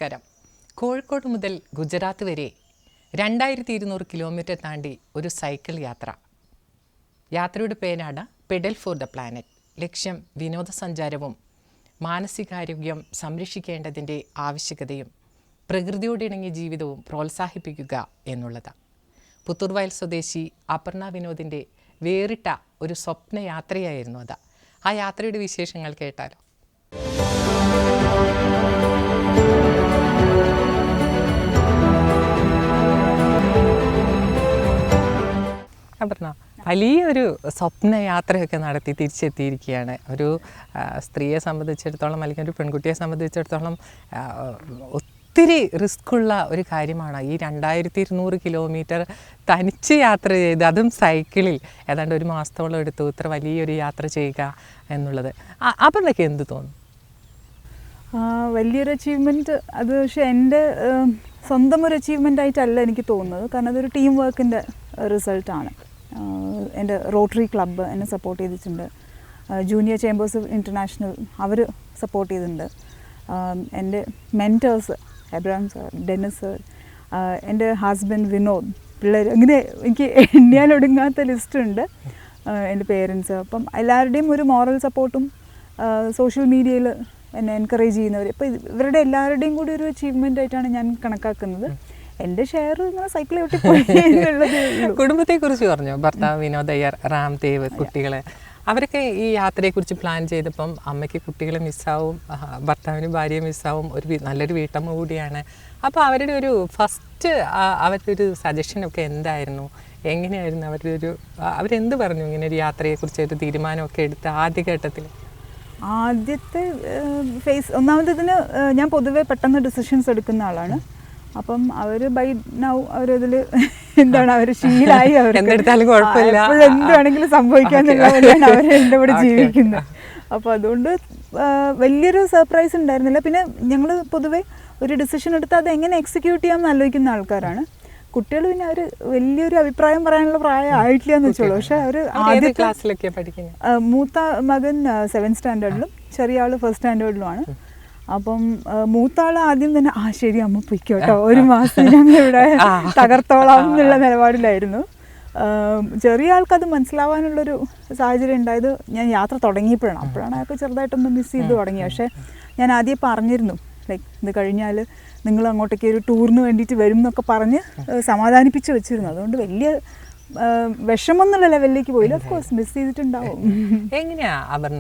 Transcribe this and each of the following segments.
നമസ്കാരം. കോഴിക്കോട് മുതൽ ഗുജറാത്ത് വരെ 2200 കിലോമീറ്റർ താണ്ടി ഒരു സൈക്കിൾ യാത്ര. യാത്രയുടെ പേരാണ് പെഡൽ ഫോർ ദ പ്ലാനറ്റ്. ലക്ഷ്യം വിനോദസഞ്ചാരവും മാനസികാരോഗ്യം സംരക്ഷിക്കേണ്ടതിൻ്റെ ആവശ്യകതയും പ്രകൃതിയോട് ഇണങ്ങിയ ജീവിതവും പ്രോത്സാഹിപ്പിക്കുക എന്നുള്ളതാണ്. പുത്തൂർവയൽ സ്വദേശി അപർണ വിനോദിൻ്റെ വേറിട്ട ഒരു സ്വപ്നയാത്രയായിരുന്നു അത്. ആ യാത്രയുടെ വിശേഷങ്ങൾ കേട്ടാലോ. അപർണ വലിയൊരു സ്വപ്നയാത്രയൊക്കെ നടത്തി തിരിച്ചെത്തിയിരിക്കുകയാണ്. ഒരു സ്ത്രീയെ സംബന്ധിച്ചിടത്തോളം അല്ലെങ്കിൽ ഒരു പെൺകുട്ടിയെ സംബന്ധിച്ചിടത്തോളം ഒത്തിരി റിസ്ക്കുള്ള ഒരു കാര്യമാണ് ഈ 2200 കിലോമീറ്റർ തനിച്ച് യാത്ര ചെയ്ത്, അതും സൈക്കിളിൽ ഏതാണ്ട് ഒരു മാസത്തോളം എടുത്തു ഇത്ര വലിയൊരു യാത്ര ചെയ്യുക എന്നുള്ളത്. അപർണയ്ക്ക് എന്ത് തോന്നുന്നു? വലിയൊരു അച്ചീവ്മെൻറ്റ് അത്. പക്ഷേ എൻ്റെ സ്വന്തം ഒരു അച്ചീവ്മെൻ്റ് ആയിട്ടല്ല എനിക്ക് തോന്നുന്നത്. കാരണം അതൊരു ടീം വർക്കിൻ്റെ റിസൾട്ടാണ്. എൻ്റെ റോട്ടറി ക്ലബ്ബ് എന്നെ സപ്പോർട്ട് ചെയ്തിട്ടുണ്ട്. ജൂനിയർ ചേംബേഴ്സ് ഓഫ് ഇൻ്റർനാഷണൽ അവർ സപ്പോർട്ട് ചെയ്തിട്ടുണ്ട്. എൻ്റെ mentors Abraham sir, Dennis sir, എൻ്റെ ഹസ്ബൻഡ് വിനോദ്, പിള്ളേർ, അങ്ങനെ എനിക്ക് എണ്ണിയാലൊടുങ്ങാത്ത ലിസ്റ്റുണ്ട്. എൻ്റെ പേരൻസ്. അപ്പം എല്ലാവരുടെയും ഒരു മോറൽ സപ്പോർട്ടും സോഷ്യൽ മീഡിയയിൽ എന്നെ എൻകറേജ് ചെയ്യുന്നവർ, ഇപ്പോൾ ഇവരുടെ എല്ലാവരുടെയും കൂടി ഒരു അച്ചീവ്മെൻ്റ് ആയിട്ടാണ് ഞാൻ കണക്കാക്കുന്നത്. എൻ്റെ ഷെയർ ഇങ്ങനെ സൈക്കിൾ ഒട്ടിപ്പോയി എന്നുള്ളത്. കുടുംബത്തെക്കുറിച്ച് പറഞ്ഞു, ഭർത്താവ് വിനോദ് അയ്യർ, രാംദേവ്, കുട്ടികളെ, അവരൊക്കെ ഈ യാത്രയെക്കുറിച്ച് പ്ലാൻ ചെയ്തപ്പം അമ്മയ്ക്ക് കുട്ടികളെ മിസ്സാവും, ഭർത്താവിന് ഭാര്യയെ മിസ്സാവും, നല്ലൊരു വീട്ടമ്മ കൂടിയാണ്. അപ്പോൾ അവരുടെ ഒരു ഫസ്റ്റ് അവരുടെ ഒരു സജഷനൊക്കെ എന്തായിരുന്നു? എങ്ങനെയായിരുന്നു അവരെന്ത് പറഞ്ഞു ഇങ്ങനെ ഒരു യാത്രയെക്കുറിച്ച് ഒരു തീരുമാനമൊക്കെ എടുത്ത് ആദ്യഘട്ടത്തിൽ? ആദ്യത്തെ ഒന്നാമത്തേതിന് ഞാൻ പൊതുവേ പെട്ടെന്ന് ഡിസിഷൻസ് എടുക്കുന്ന ആളാണ്. അപ്പം അവർ ബൈ നൗ അവരതിൽ എന്താണ് അവർ ശീലമായി, അവർ എന്ത് വേണമെങ്കിലും സംഭവിക്കാന്നുള്ളവരാണ് അവർ എൻ്റെ കൂടെ ജീവിക്കുന്നത്. അപ്പോൾ അതുകൊണ്ട് വലിയൊരു സർപ്രൈസ് ഉണ്ടായിരുന്നില്ല. പിന്നെ ഞങ്ങൾ പൊതുവേ ഒരു ഡിസിഷൻ എടുത്താൽ അത് എങ്ങനെ എക്സിക്യൂട്ട് ചെയ്യാമെന്ന് ആലോചിക്കുന്ന ആൾക്കാരാണ്. കുട്ടികൾ പിന്നെ അവർ വലിയൊരു അഭിപ്രായം പറയാനുള്ള പ്രായം ആയിട്ടില്ല എന്ന് വെച്ചോളൂ. പക്ഷെ അവർ ആദ്യ ക്ലാസ്സിലൊക്കെ പഠിക്കുന്നത്, മൂത്ത മകൻ 7th സ്റ്റാൻഡേർഡിലും ചെറിയ ആൾ 1st സ്റ്റാൻഡേർഡിലുമാണ്. അപ്പം മൂത്താൾ ആദ്യം തന്നെ ശരി അമ്മ പൊയ്ക്കോട്ടോ, ഒരു മാസം ഞങ്ങൾ ഇവിടെ തകർത്തോളാം എന്നുള്ള നിലപാടിലായിരുന്നു. ചെറിയ ആൾക്കത് മനസ്സിലാവാനുള്ളൊരു സാഹചര്യം ഉണ്ടായത് ഞാൻ യാത്ര തുടങ്ങിയപ്പോഴാണ്. അപ്പോഴാണ് അയാൾക്ക് ചെറുതായിട്ടൊന്ന് മിസ് ചെയ്ത് തുടങ്ങി. പക്ഷേ ഞാൻ ആദ്യം പറഞ്ഞിരുന്നു, ലൈക്ക് ഇത് കഴിഞ്ഞാൽ നിങ്ങൾ അങ്ങോട്ടേക്ക് ഒരു ടൂറിന് വേണ്ടിയിട്ട് വരും എന്നൊക്കെ പറഞ്ഞ് സമാധാനിപ്പിച്ച് വെച്ചിരുന്നു. അതുകൊണ്ട് വലിയ വിഷമം എന്നുള്ള ലെവലിലേക്ക് പോയില്ല. ഓഫ് കോഴ്സ് മിസ് ചെയ്തിട്ടുണ്ടാവും. എങ്ങനെയാ അപർണ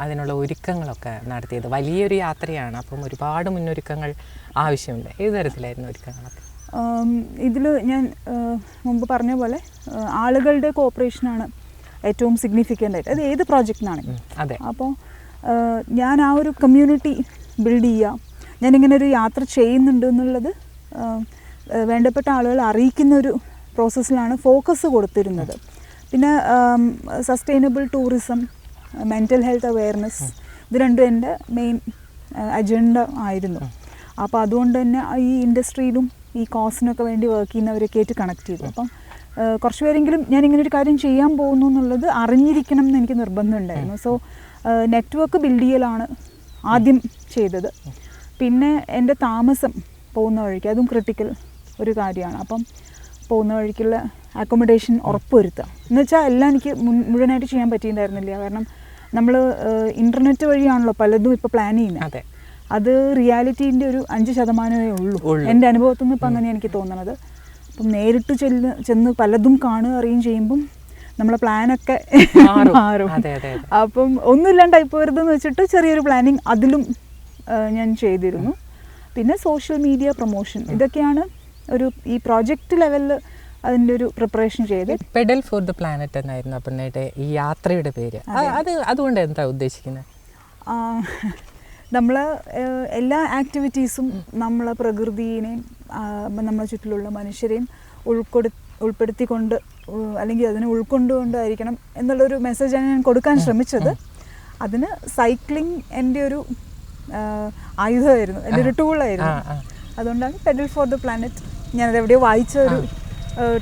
അതിനുള്ള ഒരുക്കങ്ങളൊക്കെ നടത്തിയത്? വലിയൊരു യാത്രയാണ്, അപ്പം ഒരുപാട് മുന്നൊരുക്കങ്ങൾ ആവശ്യമുണ്ട്. ഏത് തരത്തിലായിരുന്നു ഒരുക്കങ്ങളൊക്കെ? ഇതിൽ ഞാൻ മുമ്പ് പറഞ്ഞ പോലെ ആളുകളുടെ കോപ്പറേഷനാണ് ഏറ്റവും സിഗ്നിഫിക്കൻ്റ് ആയിട്ട്. അത് ഏത് പ്രോജക്റ്റിനാണെങ്കിലും. അതെ. അപ്പോൾ ഞാൻ ആ ഒരു കമ്മ്യൂണിറ്റി ബിൽഡ് ചെയ്യുക, ഞാനിങ്ങനെ ഒരു യാത്ര ചെയ്യുന്നുണ്ട് എന്നുള്ളത് വേണ്ടപ്പെട്ട ആളുകൾ അറിയിക്കുന്ന ഒരു പ്രോസസ്സിലാണ് ഫോക്കസ് കൊടുത്തിരുന്നത്. പിന്നെ sustainable tourism, mental health awareness, ഇത് രണ്ടും എൻ്റെ മെയിൻ അജണ്ട ആയിരുന്നു. അപ്പോൾ അതുകൊണ്ട് തന്നെ ഈ ഇൻഡസ്ട്രിയിലും ഈ കോസിനൊക്കെ വേണ്ടി വർക്ക് ചെയ്യുന്നവരൊക്കെ ആയിട്ട് കണക്ട് ചെയ്തു. അപ്പം കുറച്ച് പേരെങ്കിലും ഞാനിങ്ങനെ ഒരു കാര്യം ചെയ്യാൻ പോകുന്നു എന്നുള്ളത് അറിഞ്ഞിരിക്കണം എന്ന് എനിക്ക് നിർബന്ധമുണ്ടായിരുന്നു. സോ നെറ്റ്വർക്ക് ബിൽഡ് ചെയ്യലാണ് ആദ്യം ചെയ്തത്. പിന്നെ എൻ്റെ താമസം പോകുന്ന വഴിക്ക്, അതും ക്രിട്ടിക്കൽ ഒരു കാര്യമാണ്. അപ്പം പോകുന്ന വഴിക്കുള്ള അക്കോമഡേഷൻ ഉറപ്പുവരുത്തുക എന്ന് വെച്ചാൽ എല്ലാം എനിക്ക് മുഴുവനായിട്ട് ചെയ്യാൻ പറ്റിയിട്ടുണ്ടായിരുന്നില്ല. കാരണം നമ്മൾ ഇൻ്റർനെറ്റ് വഴിയാണല്ലോ പലതും ഇപ്പോൾ പ്ലാൻ ചെയ്യുന്നത്. അത് റിയാലിറ്റീൻ്റെ ഒരു 5% ഉള്ളൂ. എൻ്റെ അനുഭവത്തിൽ നിന്ന് ഇപ്പം അങ്ങനെ എനിക്ക് തോന്നണത്. അപ്പം നേരിട്ട് ചെന്ന് പലതും കാണുക അറിയുകയും ചെയ്യുമ്പം നമ്മളെ പ്ലാനൊക്കെ മാറും. അപ്പം ഒന്നുമില്ലാണ്ടായി പോരുതെന്ന് വെച്ചിട്ട് ചെറിയൊരു പ്ലാനിങ് അതിലും ഞാൻ ചെയ്തിരുന്നു. പിന്നെ സോഷ്യൽ മീഡിയ പ്രൊമോഷൻ, ഇതൊക്കെയാണ് ഒരു ഈ പ്രോജക്റ്റ് ലെവലിൽ അതിൻ്റെ ഒരു പ്രിപ്പറേഷൻ ചെയ്ത്. പെഡൽ ഫോർ ദ പ്ലാനറ്റ് എന്നായിരുന്നു അപർണയുടെ ഈ യാത്രയുടെ പേര്. അതുകൊണ്ട് എന്താ ഉദ്ദേശിക്കുന്നത്? നമ്മൾ എല്ലാ ആക്ടിവിറ്റീസും നമ്മളെ പ്രകൃതിയെയും നമ്മളെ ചുറ്റിലുള്ള മനുഷ്യരെയും ഉൾപ്പെടുത്തിക്കൊണ്ട് അല്ലെങ്കിൽ അതിനെ ഉൾക്കൊണ്ടുകൊണ്ടായിരിക്കണം എന്നുള്ളൊരു മെസ്സേജാണ് ഞാൻ കൊടുക്കാൻ ശ്രമിച്ചത്. അതിന് സൈക്ലിംഗ് എൻ്റെ ഒരു ആയുധമായിരുന്നു, എൻ്റെ ഒരു ടൂളായിരുന്നു. അതുകൊണ്ടാണ് പെഡൽ ഫോർ ദ പ്ലാനറ്റ്. ഞാനത് എവിടെയോ വായിച്ച ഒരു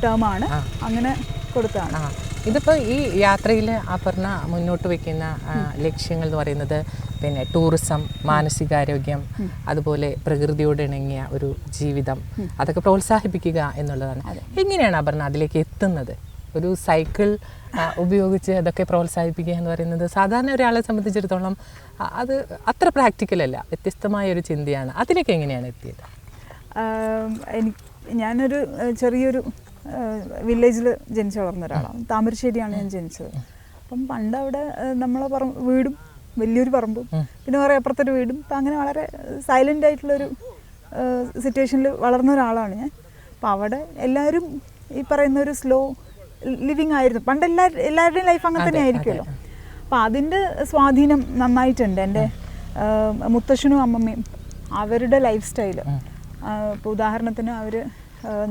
ടേമാണ്, അങ്ങനെ കൊടുത്തതാണ്. ഇതിപ്പോൾ ഈ യാത്രയിൽ അപർണ മുന്നോട്ട് വയ്ക്കുന്ന ലക്ഷ്യങ്ങൾ എന്ന് പറയുന്നത് പിന്നെ ടൂറിസം, മാനസികാരോഗ്യം, അതുപോലെ പ്രകൃതിയോട് ഇണങ്ങിയ ഒരു ജീവിതം, അതൊക്കെ പ്രോത്സാഹിപ്പിക്കുക എന്നുള്ളതാണ്. എങ്ങനെയാണ് അപർണ അതിലേക്ക് എത്തുന്നത്? ഒരു സൈക്കിൾ ഉപയോഗിച്ച് അതൊക്കെ പ്രോത്സാഹിപ്പിക്കുക എന്ന് പറയുന്നത് സാധാരണ ഒരാളെ സംബന്ധിച്ചിടത്തോളം അത് അത്ര പ്രാക്ടിക്കലല്ല, വ്യത്യസ്തമായ ഒരു ചിന്തയാണ്. അതിലേക്ക് എങ്ങനെയാണ് എത്തിയത്? ഞാനൊരു ചെറിയൊരു വില്ലേജിൽ ജനിച്ചു വളർന്ന ഒരാളാണ്. താമരശ്ശേരിയാണ് ഞാൻ ജനിച്ചത്. അപ്പം പണ്ട് അവിടെ നമ്മളെ വീടും വലിയൊരു പറമ്പും പിന്നെ കുറേ അപ്പുറത്തൊരു വീടും, അപ്പം അങ്ങനെ വളരെ സൈലൻ്റ് ആയിട്ടുള്ളൊരു സിറ്റുവേഷനിൽ വളർന്ന ഒരാളാണ് ഞാൻ. അപ്പം അവിടെ എല്ലാവരും ഈ പറയുന്ന ഒരു സ്ലോ ലിവിങ് ആയിരുന്നു. പണ്ട് എല്ലാവരുടെയും ലൈഫ് അങ്ങനെ തന്നെ ആയിരിക്കുമല്ലോ. അപ്പം അതിൻ്റെ സ്വാധീനം നന്നായിട്ടുണ്ട്. എൻ്റെ മുത്തശ്ശനും അമ്മമ്മയും അവരുടെ ലൈഫ് സ്റ്റൈല്, ഇപ്പോൾ ഉദാഹരണത്തിന് അവർ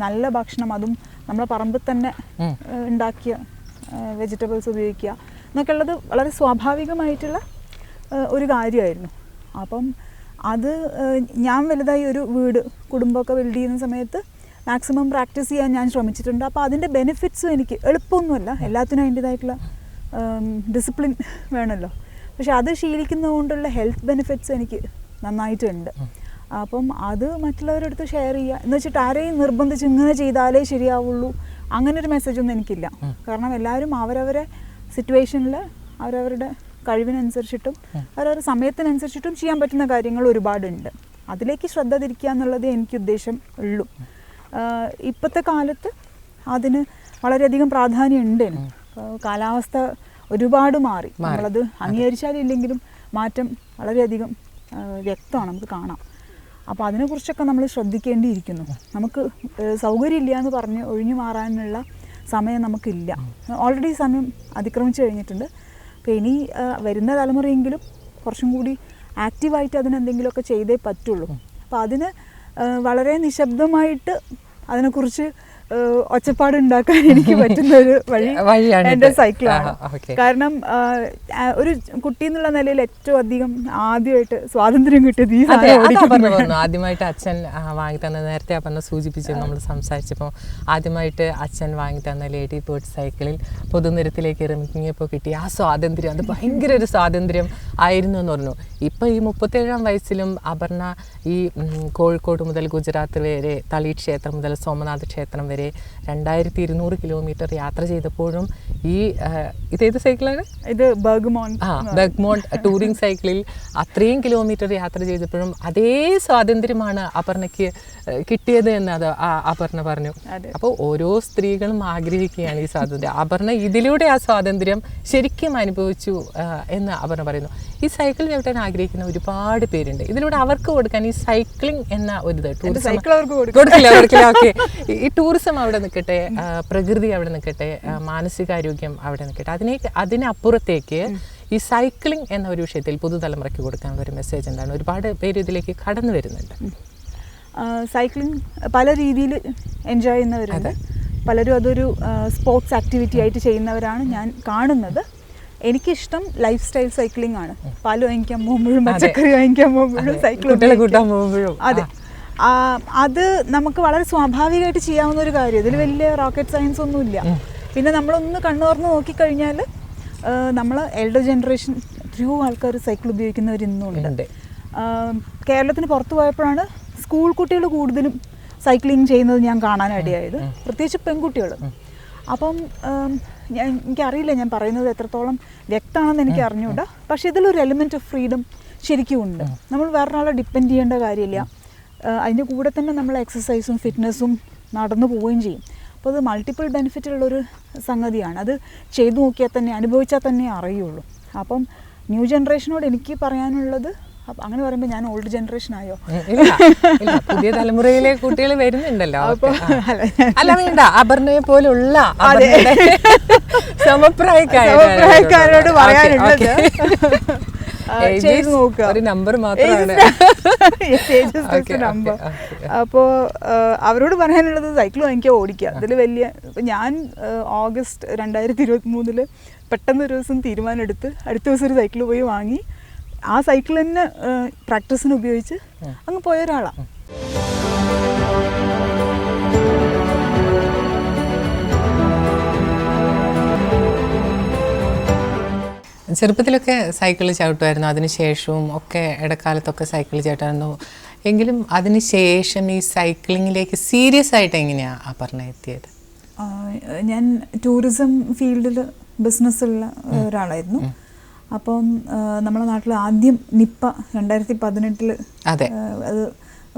നല്ല ഭക്ഷണം, അതും നമ്മളെ പറമ്പിൽ തന്നെ ഉണ്ടാക്കിയ വെജിറ്റബിൾസ് ഉപയോഗിക്കുക എന്നൊക്കെ ഉള്ളത് വളരെ സ്വാഭാവികമായിട്ടുള്ള ഒരു കാര്യമായിരുന്നു. അപ്പം അത് ഞാൻ വലുതായി ഒരു വീട് കുടുംബമൊക്കെ ബിൽഡ് ചെയ്യുന്ന സമയത്ത് മാക്സിമം പ്രാക്ടീസ് ചെയ്യാൻ ഞാൻ ശ്രമിച്ചിട്ടുണ്ട്. അപ്പോൾ അതിൻ്റെ ബെനിഫിറ്റ്സും എനിക്ക് എളുപ്പമൊന്നുമല്ല, എല്ലാത്തിനും അതിൻ്റേതായിട്ടുള്ള ഡിസിപ്ലിൻ വേണമല്ലോ. പക്ഷെ അത് ശീലിക്കുന്നതുകൊണ്ടുള്ള ഹെൽത്ത് ബെനിഫിറ്റ്സ് എനിക്ക് നന്നായിട്ടുണ്ട്. അപ്പം അത് മറ്റുള്ളവരുടെ അടുത്ത് ഷെയർ ചെയ്യുക എന്ന് വെച്ചിട്ട് ആരെയും നിർബന്ധിച്ച് ഇങ്ങനെ ചെയ്താലേ ശരിയാവുള്ളൂ അങ്ങനൊരു മെസ്സേജൊന്നും എനിക്കില്ല. കാരണം എല്ലാവരും അവരവരെ സിറ്റുവേഷനിൽ അവരവരുടെ കഴിവിനനുസരിച്ചിട്ടും അവരവരുടെ സമയത്തിനനുസരിച്ചിട്ടും ചെയ്യാൻ പറ്റുന്ന കാര്യങ്ങൾ ഒരുപാടുണ്ട്. അതിലേക്ക് ശ്രദ്ധ തിരിക്കുക എന്നുള്ളത് എനിക്ക് ഉദ്ദേശം ഉള്ളൂ. ഇപ്പോഴത്തെ കാലത്ത് അതിന് വളരെയധികം പ്രാധാന്യമുണ്ട്. കാലാവസ്ഥ ഒരുപാട് മാറി, നമ്മളത് അംഗീകരിച്ചാലില്ലെങ്കിലും മാറ്റം വളരെയധികം വ്യക്തമാണ്, നമുക്ക് കാണാം. അപ്പോൾ അതിനെക്കുറിച്ചൊക്കെ നമ്മൾ ശ്രദ്ധിക്കേണ്ടിയിരിക്കുന്നു. നമുക്ക് സൗകര്യമില്ല എന്ന് പറഞ്ഞ് ഒഴിഞ്ഞു മാറാനുള്ള സമയം നമുക്കില്ല. ഓൾറെഡി സമയം അതിക്രമിച്ചു കഴിഞ്ഞിട്ടുണ്ട്. അപ്പോൾ ഇനി വരുന്ന തലമുറയെങ്കിലും കുറച്ചും കൂടി ആക്റ്റീവായിട്ട് അതിനെന്തെങ്കിലുമൊക്കെ ചെയ്തേ പറ്റുള്ളൂ. അപ്പോൾ അതിന് വളരെ നിശബ്ദമായിട്ട് അതിനെക്കുറിച്ച് ഒച്ചപ്പാട് ഉണ്ടാക്കാൻ എനിക്ക് പറ്റുന്ന ഒരു വഴിയാണ് എൻ്റെ സൈക്കിളാണ്. കാരണം ഒരു കുട്ടി എന്നുള്ള നിലയിൽ ഏറ്റവും അധികം ആദ്യമായിട്ട് സ്വാതന്ത്ര്യം കിട്ടിയത് ഈ ആദ്യമായിട്ട് അച്ഛൻ വാങ്ങി തന്ന, നേരത്തെ പറഞ്ഞ സൂചിപ്പിച്ചു നമ്മൾ സംസാരിച്ചപ്പോൾ, ആദ്യമായിട്ട് അച്ഛൻ വാങ്ങി തന്ന ലേഡി ബേർഡ് സൈക്കിളിൽ പൊതുനിരത്തിലേക്ക് ഇറങ്ങിയപ്പോൾ കിട്ടിയ ആ സ്വാതന്ത്ര്യം, അത് ഭയങ്കര ഒരു സ്വാതന്ത്ര്യം ആയിരുന്നു എന്ന് പറഞ്ഞു. ഇപ്പം ഈ 37-ാം വയസ്സിലും അപർണ ഈ കോഴിക്കോട് മുതൽ ഗുജറാത്ത് വരെ, തളി ക്ഷേത്രം മുതൽ സോമനാഥ് ക്ഷേത്രം വരെ 2200 കിലോമീറ്റർ യാത്ര ചെയ്തപ്പോഴും ഈ ഇതേത് സൈക്കിളാണ്? ഇത് ബർഗ്മോണ്ട് ടൂറിംഗ് സൈക്കിളിൽ അത്രയും കിലോമീറ്റർ യാത്ര ചെയ്തപ്പോഴും അതേ സ്വാതന്ത്ര്യമാണ് അപർണയ്ക്ക് കിട്ടിയത് എന്ന് അത് അപർണ പറഞ്ഞു. അപ്പോൾ ഓരോ സ്ത്രീകളും ആഗ്രഹിക്കുകയാണ് ഈ സ്വാതന്ത്ര്യം. അപർണ ഇതിലൂടെ ആ സ്വാതന്ത്ര്യം ശരിക്കും അനുഭവിച്ചു എന്ന് അപർണ പറയുന്നു. ഈ സൈക്കിൾ ചവിട്ടാൻ ആഗ്രഹിക്കുന്ന ഒരുപാട് പേരുണ്ട്. ഇതിലൂടെ അവർക്ക് കൊടുക്കാൻ ഈ സൈക്ലിംഗ് എന്ന ഒരു കൊടുക്കില്ല. ഓക്കെ, ഈ ടൂറിസം അവിടെ നിൽക്കട്ടെ, പ്രകൃതി അവിടെ നിൽക്കട്ടെ, മാനസികാരോഗ്യം അവിടെ നിൽക്കട്ടെ, അതിനപ്പുറത്തേക്ക് ഈ സൈക്ലിംഗ് എന്ന ഒരു വിഷയത്തിൽ പുതുതലമുറയ്ക്ക് കൊടുക്കാനുള്ള ഒരു മെസ്സേജ് എന്താണ്? ഒരുപാട് പേര് ഇതിലേക്ക് കടന്നു വരുന്നുണ്ട്. സൈക്ലിംഗ് പല രീതിയിൽ എൻജോയ് ചെയ്യുന്നവരുണ്ട്. പലരും അതൊരു സ്പോർട്സ് ആക്ടിവിറ്റി ആയിട്ട് ചെയ്യുന്നവരാണ് ഞാൻ കാണുന്നത്. എനിക്കിഷ്ടം ലൈഫ് സ്റ്റൈൽ സൈക്ലിംഗ് ആണ്. പാല് വാങ്ങിക്കാൻ പോകുമ്പോഴും പച്ചക്കറി വാങ്ങിക്കാൻ പോകുമ്പോഴും സൈക്കിൾ കൂട്ടാൻ പോകുമ്പോഴും. അതെ, അത് നമുക്ക് വളരെ സ്വാഭാവികമായിട്ട് ചെയ്യാവുന്ന ഒരു കാര്യം. ഇതിൽ വലിയ റോക്കറ്റ് സയൻസ് ഒന്നുമില്ല. പിന്നെ നമ്മളൊന്ന് കണ്ണു തുറന്ന് നോക്കിക്കഴിഞ്ഞാൽ നമ്മൾ എൽഡർ ജനറേഷൻ എത്രയോ ആൾക്കാർ സൈക്കിൾ ഉപയോഗിക്കുന്നവർ ഇന്നുണ്ട്. കേരളത്തിന് പുറത്ത് പോയപ്പോഴാണ് സ്കൂൾ കുട്ടികൾ കൂടുതലും സൈക്ലിംഗ് ചെയ്യുന്നത് ഞാൻ കാണാനിടയായത്, പ്രത്യേകിച്ച് പെൺകുട്ടികൾ. അപ്പം എനിക്കറിയില്ല ഞാൻ പറയുന്നത് എത്രത്തോളം വ്യക്തമാണെന്ന് എനിക്ക് അറിഞ്ഞുകൂടാ. പക്ഷേ ഇതിലൊരു എലിമെൻറ്റ് ഓഫ് ഫ്രീഡം ശരിക്കും ഉണ്ട്. നമ്മൾ വേറൊരാളെ ഡിപ്പെൻഡ് ചെയ്യേണ്ട കാര്യമില്ല. അതിൻ്റെ കൂടെ തന്നെ നമ്മൾ എക്സസൈസും ഫിറ്റ്നസ്സും നടന്നു പോവുകയും ചെയ്യും. അപ്പോൾ അത് മൾട്ടിപ്പിൾ ബെനിഫിറ്റ് ഉള്ളൊരു സംഗതിയാണ്. അത് ചെയ്തു നോക്കിയാൽ തന്നെ, അനുഭവിച്ചാൽ തന്നെ അറിയുള്ളൂ. അപ്പം ന്യൂ ജനറേഷനോട് എനിക്ക് പറയാനുള്ളത്, അങ്ങനെ പറയുമ്പോൾ ഞാൻ ഓൾഡ് ജനറേഷൻ ആയോ? പുതിയ തലമുറയിലെ കുട്ടികൾ വരുന്നുണ്ടല്ലോ. അല്ല, വേണ്ട, അപർണയെ പോലുള്ള സമപ്രായക്കാരോട് പറയാനുള്ളത് ചെയ്ത് നോക്കുക. ഒരു നമ്പർ മാത്രമാണ്. അപ്പോൾ അവരോട് പറയാനുള്ളത് സൈക്കിൾ വാങ്ങിക്കുക, ഓടിക്കുക. അതിൽ വലിയ, ഞാൻ ഓഗസ്റ്റ് 2023 പെട്ടെന്നൊരു ദിവസം തീരുമാനം എടുത്ത് അടുത്ത ദിവസം ഒരു സൈക്കിൾ പോയി വാങ്ങി ആ സൈക്കിൾ തന്നെ പ്രാക്ടീസിന് ഉപയോഗിച്ച് അങ്ങ് പോയ ഒരാളാണ്. ചെറുപ്പത്തിലൊക്കെ സൈക്കിൾ ചവിട്ടുമായിരുന്നു, അതിനുശേഷവും ഒക്കെ ഇടക്കാലത്തൊക്കെ സൈക്കിൾ ചവിട്ടായിരുന്നു. എങ്കിലും അതിനുശേഷം ഈ സൈക്ലിങ്ങിലേക്ക് സീരിയസ് ആയിട്ട് എങ്ങനെയാണ് അപർണ എത്തിയത്? ഞാൻ ടൂറിസം ഫീൽഡിൽ ബിസിനസ്സുള്ള ഒരാളായിരുന്നു. അപ്പം നമ്മുടെ നാട്ടിൽ ആദ്യം നിപ്പ 2018 അതെ, അത്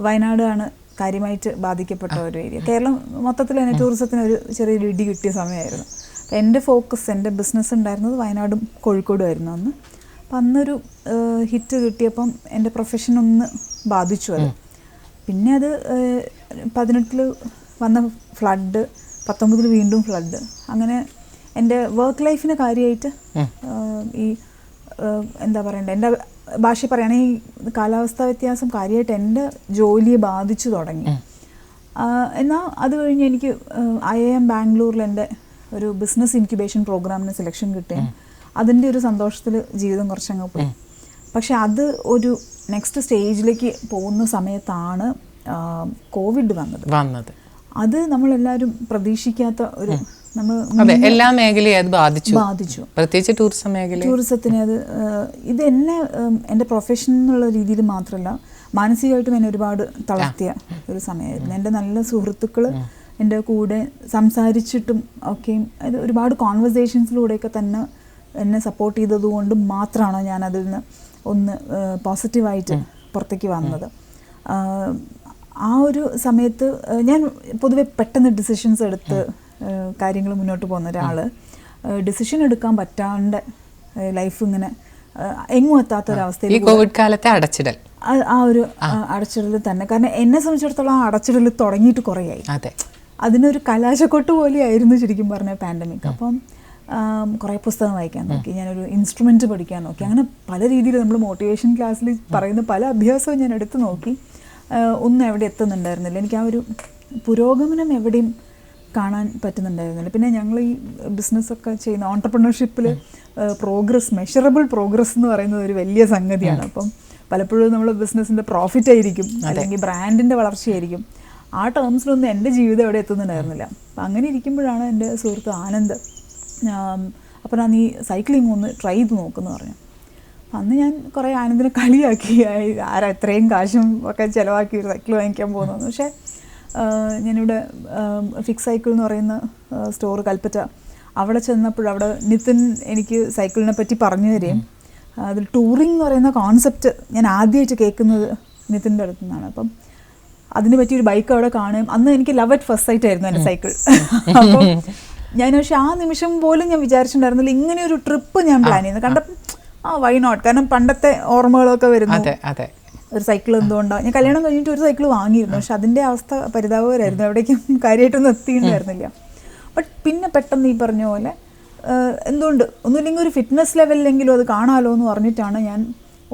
വയനാടാണ് കാര്യമായിട്ട് ബാധിക്കപ്പെട്ട ഒരു ഏരിയ. കേരളം മൊത്തത്തിൽ തന്നെ ടൂറിസത്തിന് ഒരു ചെറിയൊരു ഇടി കിട്ടിയ സമയമായിരുന്നു. അപ്പം എൻ്റെ ഫോക്കസ്, എൻ്റെ ബിസിനസ് ഉണ്ടായിരുന്നത് വയനാടും കോഴിക്കോടും ആയിരുന്നു അന്ന്. അപ്പം അന്നൊരു ഹിറ്റ് കിട്ടിയപ്പം എൻ്റെ പ്രൊഫഷൻ ഒന്ന് ബാധിച്ചു അത്. പിന്നെ അത് 18 വന്ന ഫ്ലഡ്, 19 വീണ്ടും ഫ്ലഡ്. അങ്ങനെ എൻ്റെ വർക്ക് ലൈഫിന് കാര്യമായിട്ട് ഈ എന്താ പറയണ്ടേ, എൻ്റെ ഭാഷ പറയുകയാണെങ്കിൽ കാലാവസ്ഥാ വ്യത്യാസം കാര്യമായിട്ട് എൻ്റെ ജോലിയെ ബാധിച്ചു തുടങ്ങി. എന്നാൽ അത് കഴിഞ്ഞ് എനിക്ക് IIM ബാംഗ്ലൂരിൽ എൻ്റെ ഒരു ബിസിനസ് ഇൻക്യുബേഷൻ പ്രോഗ്രാമിന് സെലക്ഷൻ കിട്ടുകയും അതിൻ്റെ ഒരു സന്തോഷത്തിൽ ജീവിതം കുറച്ചങ്ങ് പോയി. പക്ഷെ അത് ഒരു നെക്സ്റ്റ് സ്റ്റേജിലേക്ക് പോകുന്ന സമയത്താണ് കോവിഡ് വന്നത്. അത് നമ്മളെല്ലാവരും പ്രതീക്ഷിക്കാത്ത ഒരു എല്ലാ മേഖലയും അത് ബാധിച്ചു. പ്രത്യേകിച്ച് ടൂറിസം മേഖല, ടൂറിസത്തിനെ അത് ഇത് എന്നെ എൻ്റെ പ്രൊഫഷൻ എന്നുള്ള രീതിയിൽ മാത്രമല്ല മാനസികമായിട്ടും എന്നെ ഒരുപാട് തളർത്തിയ ഒരു സമയമായിരുന്നു. എൻ്റെ നല്ല സുഹൃത്തുക്കൾ എൻ്റെ കൂടെ സംസാരിച്ചിട്ടും ഒക്കെയും അത് ഒരുപാട് കോൺവെർസേഷൻസിലൂടെയൊക്കെ തന്നെ എന്നെ സപ്പോർട്ട് ചെയ്തതുകൊണ്ട് മാത്രമാണ് ഞാൻ അതിൽ നിന്ന് ഒന്ന് പോസിറ്റീവായിട്ട് പുറത്തേക്ക് വന്നത്. ആ ഒരു സമയത്ത് ഞാൻ പൊതുവെ പെട്ടെന്ന് ഡിസിഷൻസ് എടുത്ത് കാര്യങ്ങൾ മുന്നോട്ട് പോകുന്ന ഒരാൾ, ഡിസിഷൻ എടുക്കാൻ പറ്റാണ്ട് ലൈഫ് ഇങ്ങനെ എങ്ങും എത്താത്തൊരവസ്ഥയിൽ കോവിഡ് കാലത്തെ അടച്ചിടൽ, ആ ഒരു അടച്ചിടൽ തന്നെ. കാരണം എന്നെ സംബന്ധിച്ചിടത്തോളം ആ അടച്ചിടൽ തുടങ്ങിയിട്ട് കുറേയായി. അതിനൊരു കലാശക്കൊട്ട് പോലെയായിരുന്നു ശരിക്കും പറഞ്ഞ പാൻഡമിക്. അപ്പം കുറേ പുസ്തകം വായിക്കാൻ നോക്കി, ഞാനൊരു ഇൻസ്ട്രുമെൻറ്റ് പഠിക്കാൻ നോക്കി. അങ്ങനെ പല രീതിയിൽ നമ്മൾ മോട്ടിവേഷൻ ക്ലാസ്സിൽ പറയുന്ന പല അഭ്യാസവും ഞാൻ എടുത്തു നോക്കി. ഒന്നും എവിടെ എത്തുന്നുണ്ടായിരുന്നില്ല. എനിക്ക് ആ ഒരു പുരോഗമനം എവിടെയും കാണാൻ പറ്റുന്നുണ്ടായിരുന്നില്ല. പിന്നെ ഞങ്ങൾ ഈ ബിസിനസ്സൊക്കെ ചെയ്യുന്ന ഓൺടർപ്രണർഷിപ്പിൽ പ്രോഗ്രസ്, മെഷറബിൾ പ്രോഗ്രസ് എന്ന് പറയുന്നത് ഒരു വലിയ സംഗതിയാണ്. അപ്പം പലപ്പോഴും നമ്മൾ ബിസിനസ്സിൻ്റെ പ്രോഫിറ്റ് ആയിരിക്കും, അല്ലെങ്കിൽ ബ്രാൻഡിൻ്റെ വളർച്ചയായിരിക്കും. ആ ടേംസിലൊന്നും എൻ്റെ ജീവിതം എവിടെ എത്തുന്നുണ്ടായിരുന്നില്ല. അപ്പം അങ്ങനെ ഇരിക്കുമ്പോഴാണ് എൻ്റെ സുഹൃത്ത് ആനന്ദ് അപ്പോൾ ഞാൻ ഈ സൈക്ലിംഗ് ഒന്ന് ട്രൈ ചെയ്ത് നോക്കുമെന്ന് പറഞ്ഞു. അപ്പം അന്ന് ഞാൻ കുറേ ആനന്ദിനെ കളിയാക്കി, ആരാ ഇത്രയും കാശും ഒക്കെ ചിലവാക്കി ഒരു സൈക്കിൾ വാങ്ങിക്കാൻ പോകുന്നു. പക്ഷേ ഞാനിവിടെ ഫിക്സ് സൈക്കിൾ എന്ന് പറയുന്ന സ്റ്റോർ കൽപ്പറ്റ, അവിടെ ചെന്നപ്പോൾ അവിടെ നിതിൻ എനിക്ക് സൈക്കിളിനെ പറ്റി പറഞ്ഞു തരികയും അതിൽ ടൂറിംഗ് എന്ന് പറയുന്ന കോൺസെപ്റ്റ് ഞാൻ ആദ്യമായിട്ട് കേൾക്കുന്നത് നിതിൻ്റെ അടുത്തു നിന്നാണ്. അപ്പം അതിന് പറ്റിയൊരു ബൈക്ക് അവിടെ കാണുകയും അന്ന് എനിക്ക് ലവ് അറ്റ് ഫസ്റ്റ് സൈറ്റ് ആയിരുന്നു എൻ്റെ സൈക്കിൾ. അപ്പം ഞാൻ പക്ഷേ ആ നിമിഷം പോലും ഞാൻ വിചാരിച്ചിട്ടുണ്ടായിരുന്നില്ല ഇങ്ങനെ ഒരു ട്രിപ്പ് ഞാൻ പ്ലാൻ ചെയ്യുന്നത്. കണ്ടപ്പോൾ വൈ നോട്ട്, കാരണം പണ്ടത്തെ ഓർമ്മകളൊക്കെ വരുന്നു. ഒരു സൈക്കിൾ എന്തുകൊണ്ടാണ്, ഞാൻ കല്യാണം കഴിഞ്ഞിട്ട് ഒരു സൈക്കിൾ വാങ്ങിയിരുന്നു, പക്ഷെ അതിൻ്റെ അവസ്ഥ പരിതാപകരമായിരുന്നു, എവിടേക്കും കാര്യമായിട്ടൊന്നും എത്തിയിട്ടുണ്ടായിരുന്നില്ല. ബട്ട് പിന്നെ പെട്ടെന്ന് ഈ പറഞ്ഞ പോലെ എന്തുകൊണ്ട് ഒന്നുമില്ലെങ്കിൽ ഒരു ഫിറ്റ്നസ് ലെവലിലെങ്കിലും അത് കാണാമല്ലോ എന്ന് പറഞ്ഞിട്ടാണ് ഞാൻ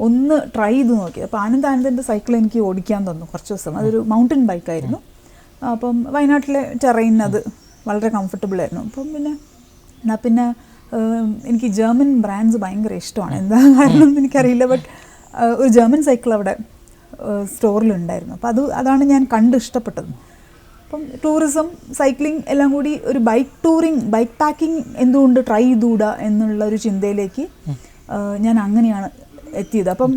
ഒന്ന് ട്രൈ ചെയ്ത് നോക്കിയത്. അപ്പോൾ ആനന്ദിൻ്റെ സൈക്കിൾ എനിക്ക് ഓടിക്കാൻ തന്നു കുറച്ച് ദിവസം. അതൊരു മൗണ്ടൻ ബൈക്കായിരുന്നു. അപ്പം വയനാട്ടിലെ ടെറൈൻ അത് വളരെ കംഫർട്ടബിൾ ആയിരുന്നു. അപ്പം പിന്നെ എനിക്ക് ജർമ്മൻ ബ്രാൻഡ്സ് ഭയങ്കര ഇഷ്ടമാണ്. എന്താ കാരണം എനിക്കറിയില്ല, ബട്ട് ഒരു ജർമ്മൻ സൈക്കിൾ അവിടെ സ്റ്റോറിലുണ്ടായിരുന്നു. അപ്പോൾ അതാണ് ഞാൻ കണ്ട് ഇഷ്ടപ്പെട്ടത്. അപ്പം ടൂറിസം, സൈക്ലിംഗ് എല്ലാം കൂടി ഒരു ബൈക്ക് ടൂറിങ്, ബൈക്ക് പാക്കിംഗ് എന്തുകൊണ്ട് ട്രൈ ചെയ്തുകൂടാ എന്നുള്ള ഒരു ചിന്തയിലേക്ക് ഞാൻ അങ്ങനെയാണ് എത്തിയത്. അപ്പം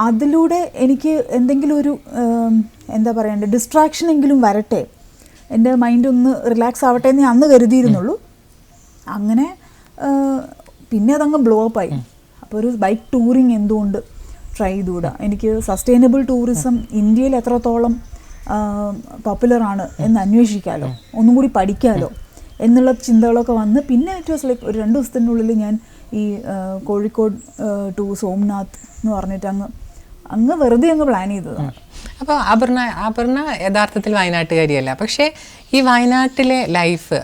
അതിലൂടെ എനിക്ക് എന്തെങ്കിലും ഒരു എന്താ പറയണ്ടേ, ഡിസ്ട്രാക്ഷനെങ്കിലും വരട്ടെ, എൻ്റെ മൈൻഡ് ഒന്ന് റിലാക്സ് ആവട്ടെ എന്ന് ഞാൻ അന്ന് കരുതിയിരുന്നുള്ളൂ. അങ്ങനെ പിന്നെ അതങ്ങ് ബ്ലോ അപ്പായി. അപ്പോൾ ഒരു ബൈക്ക് ടൂറിങ് എന്തുകൊണ്ട് ട്രൈ ചെയ്തുകൂടാ, എനിക്ക് സസ്റ്റൈനബിൾ ടൂറിസം ഇന്ത്യയിൽ എത്രത്തോളം പോപ്പുലറാണ് എന്ന് അന്വേഷിക്കാമല്ലോ, ഒന്നും കൂടി പഠിക്കാമല്ലോ എന്നുള്ള ചിന്തകളൊക്കെ വന്ന് പിന്നെ ഇറ്റ് വാസ് ലൈക്ക് ഒരു 2 ദിവസത്തിനുള്ളിൽ ഞാൻ ഈ കോഴിക്കോട് ടു സോംനാഥ് എന്ന് പറഞ്ഞിട്ട് അങ്ങ് വെറുതെ അങ്ങ് പ്ലാൻ ചെയ്തതാണ്. അപ്പോൾ അപർണ യഥാർത്ഥത്തിൽ വയനാട്ടുകാരിയല്ല, പക്ഷേ ഈ വയനാട്ടിലെ ലൈഫ്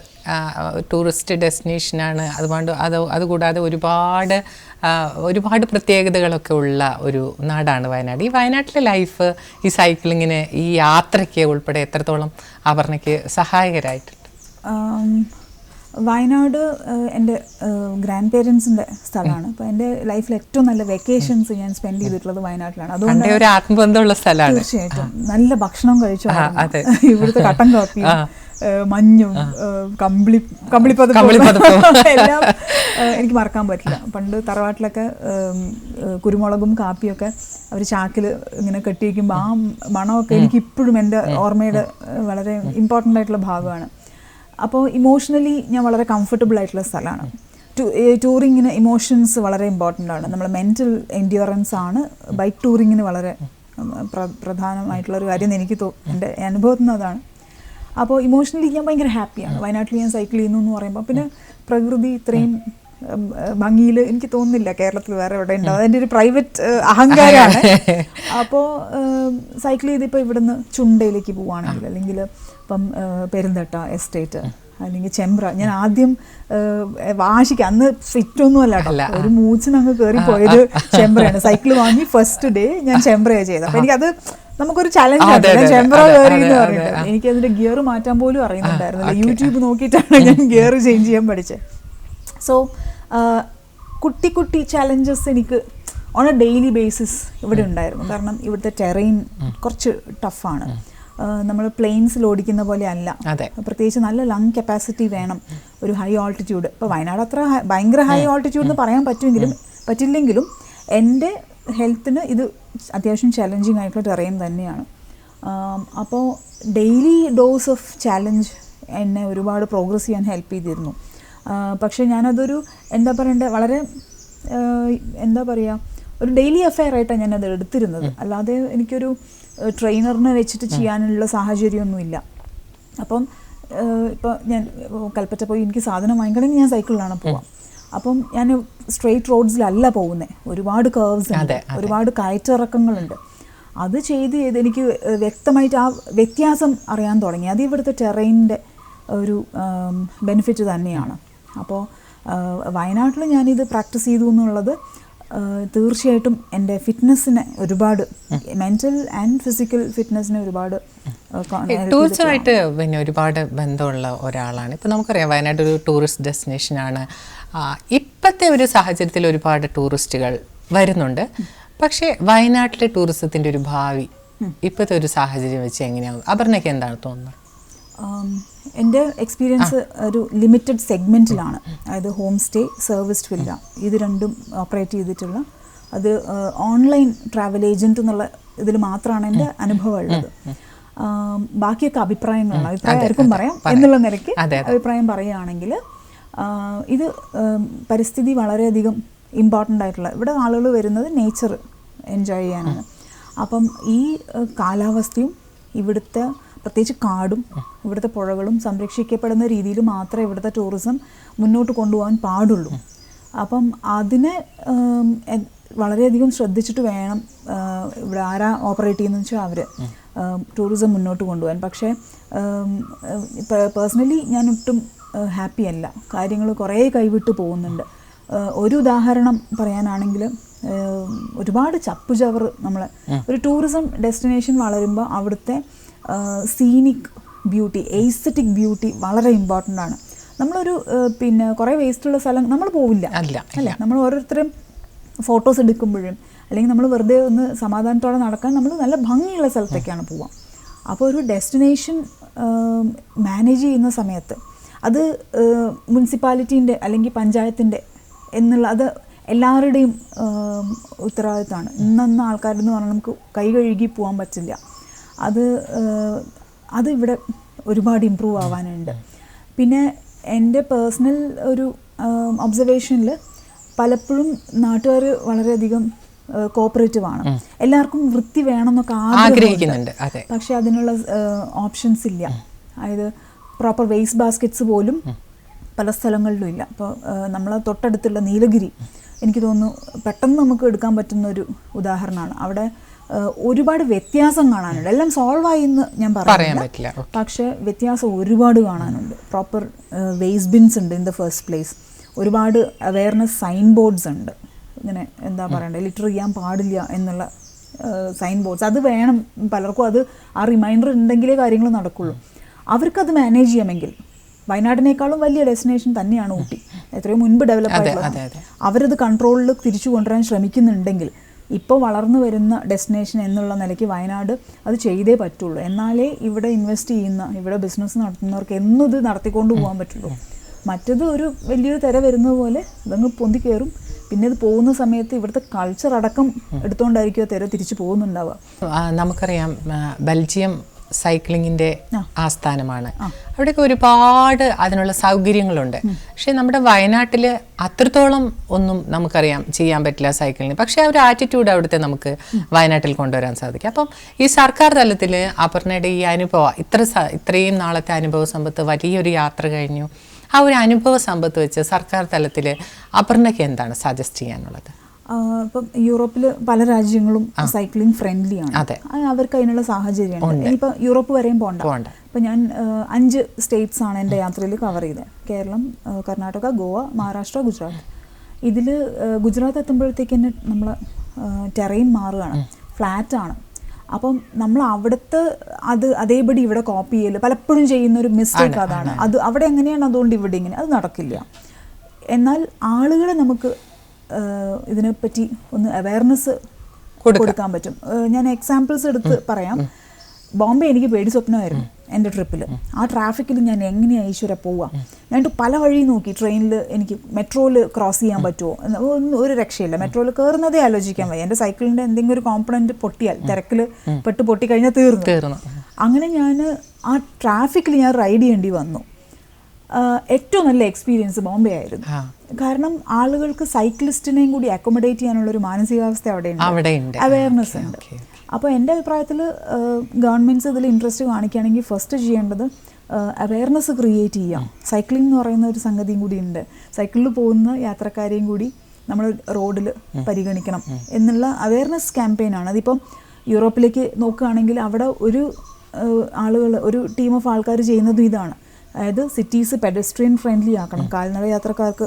ടൂറിസ്റ്റ് ഡെസ്റ്റിനേഷനാണ്. അതുകൂടാതെ ഒരുപാട് പ്രത്യേകതകളൊക്കെ ഉള്ള ഒരു നാടാണ് വയനാട്. ഈ വയനാട്ടിലെ ലൈഫ് ഈ സൈക്ലിങ്ങിന്, ഈ യാത്രയ്ക്ക് ഉൾപ്പെടെ എത്രത്തോളം അപർണയ്ക്ക് സഹായകരമായിട്ടുണ്ട്? വയനാട് എൻ്റെ ഗ്രാൻഡ് പേരൻസിൻ്റെ സ്ഥലമാണ്. അപ്പോൾ എൻ്റെ ലൈഫിൽ ഏറ്റവും നല്ല വെക്കേഷൻസ് ഞാൻ സ്പെൻഡ് ചെയ്തിട്ടുള്ളത് വയനാട്ടിലാണ്. അതുകൊണ്ട് ഒരു ആത്മബന്ധമുള്ള സ്ഥലമാണ്. തീർച്ചയായിട്ടും നല്ല ഭക്ഷണം കഴിച്ചു, ഇവിടുത്തെ കട്ടൻ കാപ്പി, മഞ്ഞും കമ്പിളിപ്പതുപ്പും എല്ലാം എനിക്ക് മറക്കാൻ പറ്റില്ല. പണ്ട് തറവാട്ടിലൊക്കെ കുരുമുളകും കാപ്പിയൊക്കെ അവർ ചാക്കിൽ ഇങ്ങനെ കെട്ടി വയ്ക്കുമ്പോൾ ആ മണമൊക്കെ എനിക്ക് ഇപ്പോഴും എൻ്റെ ഓർമ്മയുടെ വളരെ ഇമ്പോർട്ടൻ്റ് ആയിട്ടുള്ള ഭാഗമാണ്. അപ്പോൾ ഇമോഷണലി ഞാൻ വളരെ കംഫർട്ടബിൾ ആയിട്ടുള്ള സ്ഥലമാണ്. ടൂറിങ്ങിന് ഇമോഷൻസ് വളരെ ഇമ്പോർട്ടൻ്റ് ആണ്. നമ്മൾ മെൻ്റൽ എൻഡ്യൂറൻസ് ആണ് ബൈക്ക് ടൂറിങ്ങിന് വളരെ പ്രധാനമായിട്ടുള്ളൊരു കാര്യം എന്ന് എനിക്ക് എൻ്റെ അനുഭവത്തിൽ നിന്ന് അതാണ്. അപ്പോൾ ഇമോഷണലി ഞാൻ ഭയങ്കര ഹാപ്പിയാണ്. വയനാട്ടിൽ ഞാൻ സൈക്കിൾ ചെയ്യുന്നു എന്ന് പറയുമ്പോൾ പിന്നെ പ്രകൃതി ഇത്രയും ഭംഗിയിൽ എനിക്ക് തോന്നുന്നില്ല കേരളത്തിൽ വേറെ എവിടെ ഉണ്ടാവും. അതെൻ്റെ ഒരു പ്രൈവറ്റ് അഹങ്കാരമാണ്. അപ്പോൾ സൈക്കിൾ ചെയ്തിപ്പോൾ ഇവിടുന്ന് ചുണ്ടയിലേക്ക് പോവുകയാണെങ്കിൽ അല്ലെങ്കിൽ ഇപ്പം പെരുന്തട്ട എസ്റ്റേറ്റ് അല്ലെങ്കിൽ ചെമ്പ്ര, ഞാൻ ആദ്യം വാശിക്ക് അന്ന് ഫിറ്റൊന്നും അല്ല കേട്ടോ, ഒരു മൂച്ചിനങ്ങ് കയറി പോയത് ചെമ്പ്രയാണ്. സൈക്കിൾ വാങ്ങി ഫസ്റ്റ് ഡേ ഞാൻ ചെമ്പ്രയാണ് ചെയ്തത്. അപ്പം എനിക്കത് നമുക്കൊരു ചലഞ്ച് ആണ്. ഞാൻ ചെമ്പ്ര കയറി എന്ന് പറയുന്നത് എനിക്കതിൻ്റെ ഗിയർ മാറ്റാൻ പോലും അറിയുന്നുണ്ടായിരുന്നില്ല. യൂട്യൂബ് നോക്കിയിട്ടാണ് ഞാൻ ഗിയർ ചേഞ്ച് ചെയ്യാൻ പഠിച്ചത്. സോ കുട്ടി കുട്ടി ചലഞ്ചസ് എനിക്ക് ഓൺ എ ഡെയിലി ബേസിസ് ഇവിടെ ഉണ്ടായിരുന്നു. കാരണം ഇവിടുത്തെ ടെറൈൻ കുറച്ച് ടഫാണ്. നമ്മൾ പ്ലെയിൻസിൽ ഓടിക്കുന്ന പോലെ അല്ല. പ്രത്യേകിച്ച് നല്ല ലങ് കപ്പാസിറ്റി വേണം ഒരു ഹൈ ഓൾട്ടിറ്റ്യൂഡ്. ഇപ്പോൾ വയനാട് അത്ര ഭയങ്കര ഹൈ ഓൾട്ടിറ്റ്യൂഡ് എന്ന് പറയാൻ പറ്റില്ലെങ്കിലും എൻ്റെ ഹെൽത്തിന് ഇത് അത്യാവശ്യം ചലഞ്ചിങ് ആയിട്ടുള്ള ടെറൈൻ തന്നെയാണ്. അപ്പോൾ ഡെയിലി ഡോസ് ഓഫ് ചാലഞ്ച് എന്നെ ഒരുപാട് പ്രോഗ്രസ് ചെയ്യാൻ ഹെൽപ്പ് ചെയ്തിരുന്നു. പക്ഷേ ഞാനതൊരു വളരെ ഒരു ഡെയിലി അഫെയർ ആയിട്ടാണ് ഞാനത് എടുത്തിരുന്നത്. അല്ലാതെ എനിക്കൊരു ട്രെയിനറിനെ വെച്ചിട്ട് ചെയ്യാനുള്ള സാഹചര്യമൊന്നുമില്ല. അപ്പം ഇപ്പോൾ ഞാൻ കൽപ്പറ്റ പോയി എനിക്ക് സാധനം വാങ്ങിക്കണമെങ്കിൽ ഞാൻ സൈക്കിളിലാണ് പോവാം. അപ്പം ഞാൻ സ്ട്രെയിറ്റ് റോഡ്സിലല്ല പോകുന്നത്. ഒരുപാട് കേർവ്സ് ഉണ്ട്, ഒരുപാട് കയറ്റിറക്കങ്ങളുണ്ട്. അത് ചെയ്ത് എനിക്ക് വ്യക്തമായിട്ട് ആ വ്യത്യാസം അറിയാൻ തുടങ്ങി. അത് ഇവിടുത്തെ ടെറൈനിൻ്റെ ഒരു ബെനിഫിറ്റ് തന്നെയാണ്. അപ്പോൾ വയനാട്ടിൽ ഞാനിത് പ്രാക്ടീസ് ചെയ്തു എന്നുള്ളത് തീർച്ചയായിട്ടും എൻ്റെ ഫിറ്റ്നസ്സിനെ ഒരുപാട്, മെൻ്റൽ ആൻഡ് ഫിസിക്കൽ ഫിറ്റ്നസ്സിനെ ഒരുപാട് ടൂറിസമായിട്ട് പിന്നെ ഒരുപാട് ബന്ധമുള്ള ഒരാളാണ്. ഇപ്പം നമുക്കറിയാം വയനാട് ഒരു ടൂറിസ്റ്റ് ഡെസ്റ്റിനേഷനാണ്. ഇപ്പോഴത്തെ ഒരു സാഹചര്യത്തിൽ ഒരുപാട് ടൂറിസ്റ്റുകൾ വരുന്നുണ്ട്. പക്ഷേ വയനാട്ടിലെ ടൂറിസത്തിൻ്റെ ഒരു ഭാവി ഇപ്പോഴത്തെ ഒരു സാഹചര്യം വെച്ച് എങ്ങനെയാവും? അപർണയ്ക്ക് എന്താണ് തോന്നുന്നത്? എൻ്റെ എക്സ്പീരിയൻസ് ഒരു ലിമിറ്റഡ് സെഗ്മെൻറ്റിലാണ്. അതായത് ഹോം സ്റ്റേ, സർവീസ്ഡ് വില്ല, ഇത് രണ്ടും ഓപ്പറേറ്റ് ചെയ്തിട്ടുള്ള, അത് ഓൺലൈൻ ട്രാവൽ ഏജൻറ്റ് എന്നുള്ള ഇതിൽ മാത്രമാണ് എൻ്റെ അനുഭവം ഉള്ളത്. ബാക്കിയൊക്കെ അഭിപ്രായങ്ങളാണ്. അഭിപ്രായം ആർക്കും പറയാം എന്നുള്ള നിലയ്ക്ക് അഭിപ്രായം പറയുകയാണെങ്കിൽ ഇത് പരിസ്ഥിതി വളരെയധികം ഇമ്പോർട്ടൻ്റ് ആയിട്ടുള്ള, ഇവിടെ ആളുകൾ വരുന്നത് നേച്ചർ എൻജോയ് ചെയ്യാനാണ്. അപ്പം ഈ കാലാവസ്ഥയും ഇവിടുത്തെ പ്രത്യേകിച്ച് കാടും ഇവിടുത്തെ പുഴകളും സംരക്ഷിക്കപ്പെടുന്ന രീതിയിൽ മാത്രമേ ഇവിടുത്തെ ടൂറിസം മുന്നോട്ട് കൊണ്ടുപോകാൻ പാടുള്ളൂ. അപ്പം അതിനെ വളരെയധികം ശ്രദ്ധിച്ചിട്ട് വേണം ഇവിടെ ആരാ ഓപ്പറേറ്റ് ചെയ്യുന്നതെന്ന് വെച്ചാൽ അവർ ടൂറിസം മുന്നോട്ട് കൊണ്ടുപോകാൻ. പക്ഷേ പേഴ്സണലി ഞാൻ ഒട്ടും ഹാപ്പി അല്ല. കാര്യങ്ങൾ കുറേ കൈവിട്ട് പോകുന്നുണ്ട്. ഒരു ഉദാഹരണം പറയാനാണെങ്കിൽ ഒരുപാട് ചപ്പുചവറ് നമ്മളെ ഒരു ടൂറിസം ഡെസ്റ്റിനേഷൻ വളരുമ്പോൾ അവിടുത്തെ സീനിക് ബ്യൂട്ടി, എസ്തെറ്റിക് ബ്യൂട്ടി വളരെ ഇമ്പോർട്ടൻ്റ് ആണ്. നമ്മളൊരു പിന്നെ കുറേ വേസ്റ്റുള്ള സ്ഥലം നമ്മൾ പോവില്ല അല്ലേ. നമ്മൾ ഓരോരുത്തരും ഫോട്ടോസ് എടുക്കുമ്പോഴും അല്ലെങ്കിൽ നമ്മൾ വെറുതെ ഒന്ന് സമാധാനത്തോടെ നടക്കാൻ നമ്മൾ നല്ല ഭംഗിയുള്ള സ്ഥലത്തേക്കാണ് പോവുക. അപ്പോൾ ഒരു ഡെസ്റ്റിനേഷൻ മാനേജ് ചെയ്യുന്ന സമയത്ത് അത് മുനിസിപ്പാലിറ്റീൻ്റെ അല്ലെങ്കിൽ പഞ്ചായത്തിൻ്റെ എന്നുള്ള അത് എല്ലാവരുടെയും ഉത്തരവാദിത്തമാണ്. ഇന്ന ആൾക്കാരെന്ന് പറഞ്ഞാൽ നമുക്ക് കൈ കഴുകി പോകാൻ പറ്റില്ല. അത് ഇവിടെ ഒരുപാട് ഇമ്പ്രൂവ് ആവാനുണ്ട്. പിന്നെ എൻ്റെ പേഴ്സണൽ ഒരു ഒബ്സർവേഷനിൽ പലപ്പോഴും നാട്ടുകാർ വളരെയധികം കോപ്പറേറ്റീവ് ആണ്. എല്ലാവർക്കും വൃത്തി വേണമെന്നൊക്കെ ആഗ്രഹിക്കുന്നുണ്ട്. പക്ഷെ അതിനുള്ള ഓപ്ഷൻസ് ഇല്ല. അതായത് പ്രോപ്പർ വേസ്റ്റ് ബാസ്ക്കറ്റ്സ് പോലും പല സ്ഥലങ്ങളിലും ഇല്ല. അപ്പോൾ നമ്മൾ തൊട്ടടുത്തുള്ള നീലഗിരി എനിക്ക് തോന്നുന്നു പെട്ടെന്ന് നമുക്ക് എടുക്കാൻ പറ്റുന്നൊരു ഉദാഹരണമാണ്. അവിടെ ഒരുപാട് വ്യത്യാസം കാണാനുണ്ട്. എല്ലാം സോൾവായി എന്ന് ഞാൻ പറയാൻ പറ്റില്ല, പക്ഷേ വ്യത്യാസം ഒരുപാട് കാണാനുണ്ട്. പ്രോപ്പർ വേസ്റ്റ് ബിൻസ് ഉണ്ട് ഇൻ ദ ഫസ്റ്റ് പ്ലേസ്. ഒരുപാട് അവെയർനെസ് സൈൻ ബോർഡ്സ് ഉണ്ട്. ഇങ്ങനെ എന്താ പറയണ്ടേ, ലിറ്റർ ചെയ്യാൻ പാടില്ല എന്നുള്ള സൈൻ ബോർഡ്സ് അത് വേണം പലർക്കും. അത് ആ റിമൈൻഡർ ഉണ്ടെങ്കിലേ കാര്യങ്ങൾ നടക്കുള്ളൂ. അവർക്കത് മാനേജ് ചെയ്യാമെങ്കിൽ വയനാടിനേക്കാളും വലിയ ഡെസ്റ്റിനേഷൻ തന്നെയാണ് ഊട്ടി. എത്രയോ മുൻപ് ഡെവലപ്പ് ആയിട്ടുള്ളത്. അവരത് കൺട്രോളിൽ തിരിച്ചു കൊണ്ടുവരാൻ ശ്രമിക്കുന്നുണ്ടെങ്കിൽ ഇപ്പോൾ വളർന്നു വരുന്ന ഡെസ്റ്റിനേഷൻ എന്നുള്ള നിലയ്ക്ക് വയനാട് അത് ചെയ്തേ പറ്റുള്ളൂ. എന്നാലേ ഇവിടെ ഇൻവെസ്റ്റ് ചെയ്യുന്ന, ഇവിടെ ബിസിനസ് നടത്തുന്നവർക്ക് എന്നും ഇത് നടത്തിക്കൊണ്ട് പോകാൻ പറ്റുള്ളൂ. മറ്റത് ഒരു വലിയൊരു തിര വരുന്നത് പോലെ ഇതങ്ങ് പൊന്തി കയറും. പിന്നെ ഇത് പോകുന്ന സമയത്ത് ഇവിടുത്തെ കൾച്ചർ അടക്കം എടുത്തുകൊണ്ടായിരിക്കും തിര തിരിച്ചു പോകുന്നുണ്ടാവുക. നമുക്കറിയാം ബെൽജിയം സൈക്ലിങ്ങിൻ്റെ ആസ്ഥാനമാണ്. അവിടെയൊക്കെ ഒരുപാട് അതിനുള്ള സൗകര്യങ്ങളുണ്ട്. പക്ഷേ നമ്മുടെ വയനാട്ടിൽ അത്രത്തോളം ഒന്നും നമുക്കറിയാം ചെയ്യാൻ പറ്റില്ല സൈക്ലിങ്ങിന്. പക്ഷേ ആ ഒരു ആറ്റിറ്റ്യൂഡ് അവിടുത്തെ നമുക്ക് വയനാട്ടിൽ കൊണ്ടുവരാൻ സാധിക്കും. അപ്പം ഈ സർക്കാർ തലത്തിൽ അപർണയുടെ ഈ അനുഭവം, ഇത്രയും നാളത്തെ അനുഭവ സമ്പത്ത്, വലിയൊരു യാത്ര കഴിഞ്ഞു, ആ ഒരു അനുഭവ സമ്പത്ത് വെച്ച് സർക്കാർ തലത്തിൽ അപർണയ്ക്ക് എന്താണ് സജസ്റ്റ് ചെയ്യാനുള്ളത്? ഇപ്പം യൂറോപ്പിൽ പല രാജ്യങ്ങളും സൈക്ലിംഗ് ഫ്രണ്ട്ലി ആണ്. അവർക്ക് അതിനുള്ള സാഹചര്യമുണ്ട്. ഇനിയിപ്പോൾ യൂറോപ്പ് വരെയും പോകണ്ട. ഇപ്പം ഞാൻ 5 സ്റ്റേറ്റ്സ് ആണ് എൻ്റെ യാത്രയിൽ കവർ ചെയ്തത്. കേരളം, കർണാടക, ഗോവ, മഹാരാഷ്ട്ര, ഗുജറാത്ത്. ഇതിൽ ഗുജറാത്ത് എത്തുമ്പോഴത്തേക്ക് തന്നെ നമ്മൾ ടെറൈൻ മാറുകയാണ്, ഫ്ലാറ്റാണ്. അപ്പം നമ്മൾ അവിടുത്തെ അതേപടി ഇവിടെ കോപ്പി ചെയ്യല് പലപ്പോഴും ചെയ്യുന്നൊരു മിസ്റ്റേക്ക് അതാണ്. അത് അവിടെ എങ്ങനെയാണ്, അതുകൊണ്ട് ഇവിടെ ഇങ്ങനെ, അത് നടക്കില്ല. എന്നാൽ ആളുകളെ നമുക്ക് ഇതിനെപ്പറ്റി ഒന്ന് അവയർനെസ് കൊടുക്കാൻ പറ്റും. ഞാൻ എക്സാമ്പിൾസ് എടുത്ത് പറയാം. ബോംബെ എനിക്ക് പേടി സ്വപ്നമായിരുന്നു എൻ്റെ ട്രിപ്പിൽ. ആ ട്രാഫിക്കിൽ ഞാൻ എങ്ങനെയാണ് ഈശ്വര പോവുക? ഞാൻ പല വഴി നോക്കി. ട്രെയിനിൽ എനിക്ക് മെട്രോയിൽ ക്രോസ് ചെയ്യാൻ പറ്റുമോ? ഒന്നും ഒരു രക്ഷയില്ല. മെട്രോയിൽ കയറുന്നതേ ആലോചിക്കാൻ വയ്യ. എൻ്റെ സൈക്കിളിൻ്റെ എന്തെങ്കിലും ഒരു കോമ്പണൻറ്റ് പൊട്ടിയാൽ, തിരക്കിൽ പൊട്ടിക്കഴിഞ്ഞാൽ തീർന്നു. അങ്ങനെ ഞാൻ ആ ട്രാഫിക്കിൽ ഞാൻ റൈഡ് ചെയ്യേണ്ടി വന്നു. ഏറ്റവും നല്ല എക്സ്പീരിയൻസ് ബോംബെ ആയിരുന്നു. കാരണം ആളുകൾക്ക് സൈക്ലിസ്റ്റിനെയും കൂടി അക്കോമഡേറ്റ് ചെയ്യാനുള്ളൊരു മാനസികാവസ്ഥ അവിടെ ഉണ്ട്, അവയർനെസ് ഉണ്ട്. അപ്പോൾ എൻ്റെ അഭിപ്രായത്തിൽ ഗവൺമെൻറ്റ്സ് ഇതിൽ ഇൻട്രസ്റ്റ് കാണിക്കുകയാണെങ്കിൽ ഫസ്റ്റ് ചെയ്യേണ്ടത് അവയർനെസ് ക്രിയേറ്റ് ചെയ്യാം. സൈക്ലിംഗ് എന്ന് പറയുന്ന ഒരു സംഗതിയും കൂടി ഉണ്ട്. സൈക്കിളിൽ പോകുന്ന യാത്രക്കാരെയും കൂടി നമ്മൾ റോഡിൽ പരിഗണിക്കണം എന്നുള്ള അവയർനെസ് ക്യാമ്പയിനാണ്. അതിപ്പം യൂറോപ്പിലേക്ക് നോക്കുകയാണെങ്കിൽ അവിടെ ഒരു ടീം ഓഫ് ആൾക്കാർ ചെയ്യുന്നതും ഇതാണ്. അതായത് സിറ്റീസ് പെഡസ്ട്രിയൻ ഫ്രണ്ട്ലി ആക്കണം. കാൽനട യാത്രക്കാർക്ക്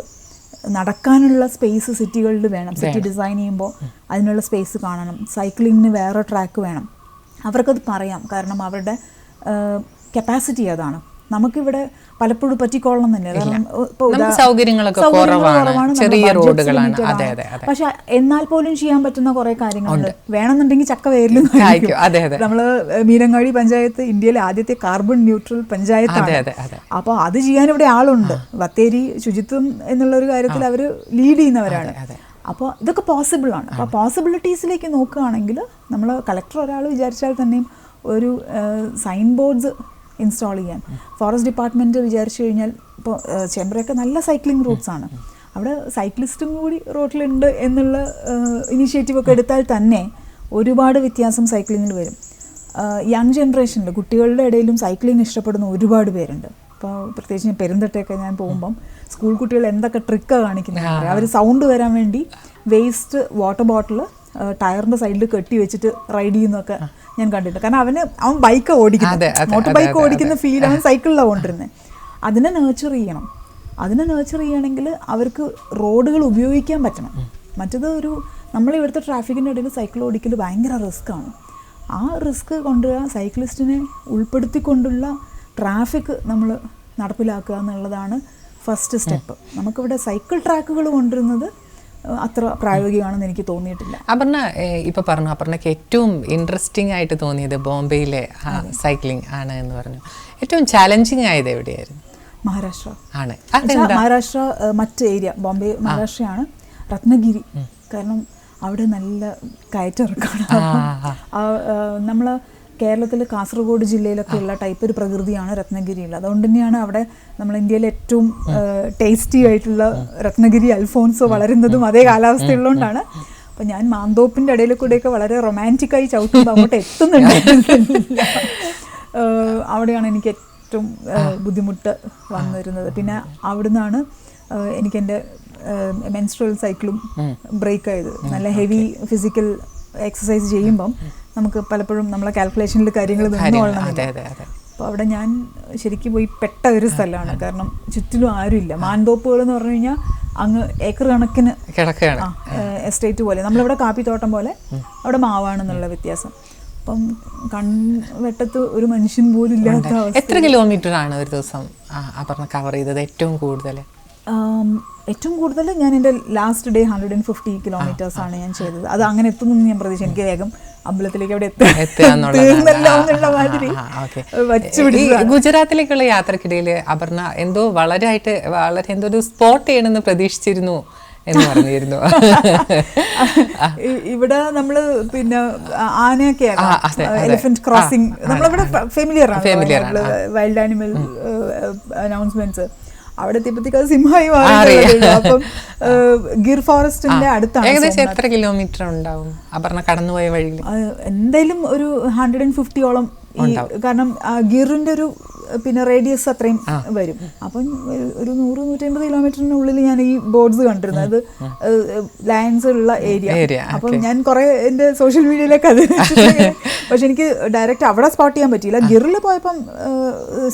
നടക്കാനുള്ള സ്പേസ് സിറ്റികളിൽ വേണം. സിറ്റി ഡിസൈൻ ചെയ്യുമ്പോൾ അതിനുള്ള സ്പേസ് കാണണം. സൈക്ലിങ്ങിന് വേറെ ട്രാക്ക് വേണം. അവർക്കത് പറയാം. കാരണം അവരുടെ കപ്പാസിറ്റി അതാണ്. നമുക്കിവിടെ പലപ്പോഴും പറ്റിക്കൊള്ളണം തന്നെ. കാരണം പക്ഷെ എന്നാൽ പോലും ചെയ്യാൻ പറ്റുന്ന കുറെ കാര്യങ്ങളുണ്ട്. വേണമെന്നുണ്ടെങ്കിൽ ചക്ക വേരിലും. നമ്മള് മീനങ്ങാടി പഞ്ചായത്ത് ഇന്ത്യയിലെ ആദ്യത്തെ കാർബൺ ന്യൂട്രൽ പഞ്ചായത്താണ്. അപ്പോൾ അത് ചെയ്യാൻ ഇവിടെ ആളുണ്ട്. ബത്തേരി ശുചിത്വം എന്നുള്ള ഒരു കാര്യത്തിൽ അവർ ലീഡ് ചെയ്യുന്നവരാണ്. അപ്പോൾ ഇതൊക്കെ പോസിബിൾ ആണ്. അപ്പോൾ പോസിബിലിറ്റീസിലേക്ക് നോക്കുകയാണെങ്കിൽ നമ്മൾ കളക്ടർ ഒരാൾ വിചാരിച്ചാൽ തന്നെയും ഒരു സൈൻ ബോർഡ്സ് ഇൻസ്റ്റാൾ ചെയ്യാൻ, ഫോറസ്റ്റ് ഡിപ്പാർട്ട്മെൻറ്റ് വിചാരിച്ചു കഴിഞ്ഞാൽ, ഇപ്പോൾ ചെമ്പ്രയൊക്കെ നല്ല സൈക്ലിംഗ് റൂട്ട്സ് ആണ്, അവിടെ സൈക്ലിസ്റ്റും കൂടി റോട്ടിലുണ്ട് എന്നുള്ള ഇനീഷ്യേറ്റീവൊക്കെ എടുത്താൽ തന്നെ ഒരുപാട് വ്യത്യാസം സൈക്ലിങ്ങിൽ വരും. യങ് ജനറേഷനിൽ കുട്ടികളുടെ ഇടയിലും സൈക്ലിംഗ് ഇഷ്ടപ്പെടുന്ന ഒരുപാട് പേരുണ്ട്. ഇപ്പോൾ പ്രത്യേകിച്ച് പെരുന്തട്ടയൊക്കെ ഞാൻ പോകുമ്പം സ്കൂൾ കുട്ടികൾ എന്തൊക്കെ ട്രിക്കാണ് കാണിക്കുന്നത്. അവർ സൗണ്ട് വരാൻ വേണ്ടി വേസ്റ്റ് വാട്ടർ ബോട്ടിൽ ടയറിൻ്റെ സൈഡിൽ കെട്ടി വെച്ചിട്ട് റൈഡ് ചെയ്യുന്നതൊക്കെ ഞാൻ കണ്ടിട്ടുണ്ട്. കാരണം അവൻ ബൈക്ക് ഓടിക്കുന്നത്, മോട്ടോർ ബൈക്ക് ഓടിക്കുന്ന ഫീൽ അവൻ സൈക്കിളിലാണ് കൊണ്ടിരുന്നത്. അതിനെ നേർച്ചർ ചെയ്യണം. അതിനെ നേർച്ചർ ചെയ്യണമെങ്കിൽ അവർക്ക് റോഡുകൾ ഉപയോഗിക്കാൻ പറ്റണം. മറ്റത് നമ്മളിവിടുത്തെ ട്രാഫിക്കിൻ്റെ ഇടയിൽ സൈക്കിൾ ഓടിക്കൽ ഭയങ്കര റിസ്ക്കാണ്. ആ റിസ്ക് കൊണ്ടുവരാൻ സൈക്ലിസ്റ്റിനെ ഉൾപ്പെടുത്തിക്കൊണ്ടുള്ള ട്രാഫിക് നമ്മൾ നടപ്പിലാക്കുക എന്നുള്ളതാണ് ഫസ്റ്റ് സ്റ്റെപ്പ്. നമുക്കിവിടെ സൈക്കിൾ ട്രാക്കുകൾ കൊണ്ടുവരുന്നത് അത്ര പ്രായോഗികമാണെന്ന് എനിക്ക് തോന്നിയിട്ടില്ല. അപർണ ഇപ്പോൾ പറഞ്ഞു, അപർണയ്ക്ക് ഏറ്റവും ഇൻട്രസ്റ്റിംഗ് ആയിട്ട് തോന്നിയത് ബോംബെയിലെ സൈക്ലിംഗ് ആണ് എന്ന് പറഞ്ഞു. ഏറ്റവും ചാലഞ്ചിങ് ആയത് എവിടെയായിരുന്നു? മഹാരാഷ്ട്ര ആണ്. മഹാരാഷ്ട്ര മറ്റ് ഏരിയ, ബോംബെ മഹാരാഷ്ട്രയാണ്. രത്നഗിരി, കാരണം അവിടെ നല്ല കയറ്റിറക്കാണ്. നമ്മൾ കേരളത്തിൽ കാസർഗോഡ് ജില്ലയിലൊക്കെ ഉള്ള ടൈപ്പ് ഒരു പ്രകൃതിയാണ് രത്നഗിരിയിൽ. അതുകൊണ്ട് തന്നെയാണ് അവിടെ നമ്മൾ ഇന്ത്യയിലെ ഏറ്റവും ടേസ്റ്റി ആയിട്ടുള്ള രത്നഗിരി അൽഫോൺസോ വളരുന്നതും അതേ കാലാവസ്ഥയുള്ളതുകൊണ്ടാണ്. അപ്പം ഞാൻ മാന്തോപ്പിൻ്റെ ഇടയിൽ കൂടെയൊക്കെ വളരെ റൊമാൻറ്റിക്കായി ചവിട്ടുമ്പോൾ അങ്ങോട്ട് എത്തുന്നുണ്ടായിരുന്നില്ല. അവിടെയാണ് എനിക്ക് ഏറ്റവും ബുദ്ധിമുട്ട് വന്നിരുന്നത്. പിന്നെ അവിടുന്നാണ് എനിക്കെൻ്റെ മെൻസ്ട്രൽ സൈക്കിളും ബ്രേക്ക് ആയത്. നല്ല ഹെവി ഫിസിക്കൽ എക്സസൈസ് ചെയ്യുമ്പം നമുക്ക് പലപ്പോഴും നമ്മളെ കാൽക്കുലേഷനിൽ കാര്യങ്ങൾ നിന്നോളണമെന്നില്ല. അപ്പോൾ അവിടെ ഞാൻ ശരിക്കും പോയി പെട്ട ഒരു സ്ഥലമാണ്. കാരണം ചുറ്റിലും ആരുമില്ല. മാൻതോപ്പുകൾ എന്ന് പറഞ്ഞു കഴിഞ്ഞാൽ അങ്ങ് ഏക്കർ കണക്കിന് കിടക്കുകയാണ്, എസ്റ്റേറ്റ് പോലെ. നമ്മളിവിടെ കാപ്പിത്തോട്ടം പോലെ, അവിടെ മാവാണെന്നുള്ള വ്യത്യാസം. അപ്പം കൺവെട്ടത്ത് ഒരു മനുഷ്യൻ പോലും ഇല്ലാത്ത അവസ്ഥ. എത്ര കിലോമീറ്റർ ആണ് ഒരു ദിവസം അപർണ കവർ ചെയ്തത് ഏറ്റവും കൂടുതൽ? ഏറ്റവും കൂടുതൽ ഞാൻ എൻ്റെ ലാസ്റ്റ് ഡേ 150 കിലോമീറ്റേഴ്സ് ആണ് ഞാൻ ചെയ്തത്. അത് അങ്ങനെ എത്തുന്നു ഞാൻ പ്രതീക്ഷ, എനിക്ക് വേഗം അമ്പലത്തിലേക്ക് അവിടെ തീർന്നല്ലോ എന്നുള്ള മാതിരി ഗുജറാത്തിലേക്കുള്ള യാത്രക്കിടയിൽ അപർണ എന്തോ വളരെ എന്തോ ഒരു സ്പോട്ട് ചെയ്യണമെന്ന് പ്രതീക്ഷിച്ചിരുന്നു എന്ന് പറഞ്ഞിരുന്നു. ഇവിടെ നമ്മള് പിന്നെ ആനയൊക്കെയാണ്, എലിഫന്റ് ക്രോസിംഗ് നമ്മളിവിടെ ഫെമിലിയർ ആണ്, വൈൽഡ് ആനിമൽ അനൗൺസ്മെന്റ്സ്. അവിടെ എത്തിയപ്പോഴത്തേക്ക് അത് സിംഹമായി മാറി. അപ്പം ഗിർ ഫോറസ്റ്റിന്റെ അടുത്താണ്. ഏകദേശം എത്ര കിലോമീറ്റർ ഉണ്ടാവും അപർണ കടന്നുപോയ വഴിയിൽ? എന്തായാലും ഒരു 150ഓളം. കാരണം ഗിറിന്റെ ഒരു പിന്നെ റേഡിയസ് അത്രയും വരും. അപ്പം ഒരു 100-150 കിലോമീറ്ററിനുള്ളിൽ ഞാൻ ഈ ബോർഡ്സ് കണ്ടിരുന്നത്, അത് ലയൺസ് ഉള്ള ഏരിയ. അപ്പം ഞാൻ കുറെ എൻ്റെ സോഷ്യൽ മീഡിയയിലൊക്കെ അത് പക്ഷെ എനിക്ക് ഡയറക്റ്റ് അവിടെ സ്പോട്ട് ചെയ്യാൻ പറ്റിയില്ല. ഗിറിൽ പോയപ്പം